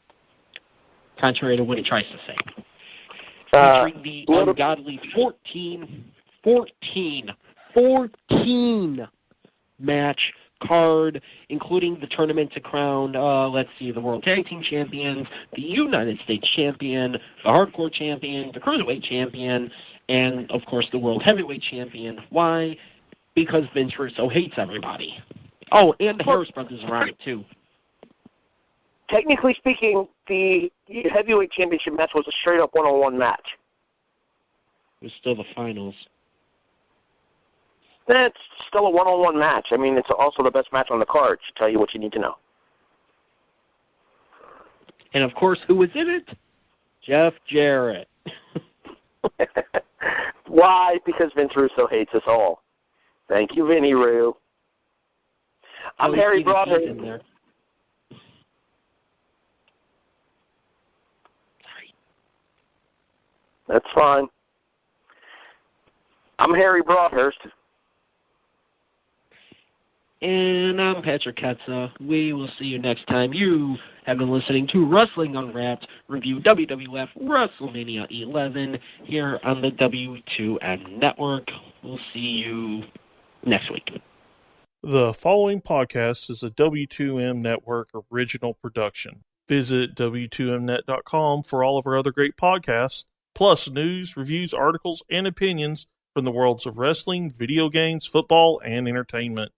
Speaker 2: contrary to what he tries to say. Featuring the ungodly 14 14-match card, including the tournament to crown, the World Tag Team Champions, the United States Champion, the Hardcore Champion, the Cruiserweight Champion, and, of course, the World Heavyweight Champion. Why? Because Vince Russo hates everybody. Oh, and the Harris brothers are on it, too.
Speaker 3: Technically speaking, the Heavyweight Championship match was a straight-up one-on-one match.
Speaker 2: It was still the finals.
Speaker 3: That's still a one-on-one match. I mean, it's also the best match on the card. Should tell you what you need to know.
Speaker 2: And, of course, who was in it? Jeff Jarrett.
Speaker 3: Why? Because Vince Russo hates us all. Thank you, Vinny Roo. I'm Harry Broadhurst.
Speaker 2: Sorry.
Speaker 3: That's fine. I'm Harry Broadhurst.
Speaker 2: And I'm Patrick Ketza. We will see you next time. You have been listening to Wrestling Unwrapped, review WWF Wrestlemania 11 here on the W2M Network. We'll see you next week.
Speaker 1: The following podcast is a W2M Network original production. Visit W2Mnet.com for all of our other great podcasts, plus news, reviews, articles, and opinions from the worlds of wrestling, video games, football, and entertainment.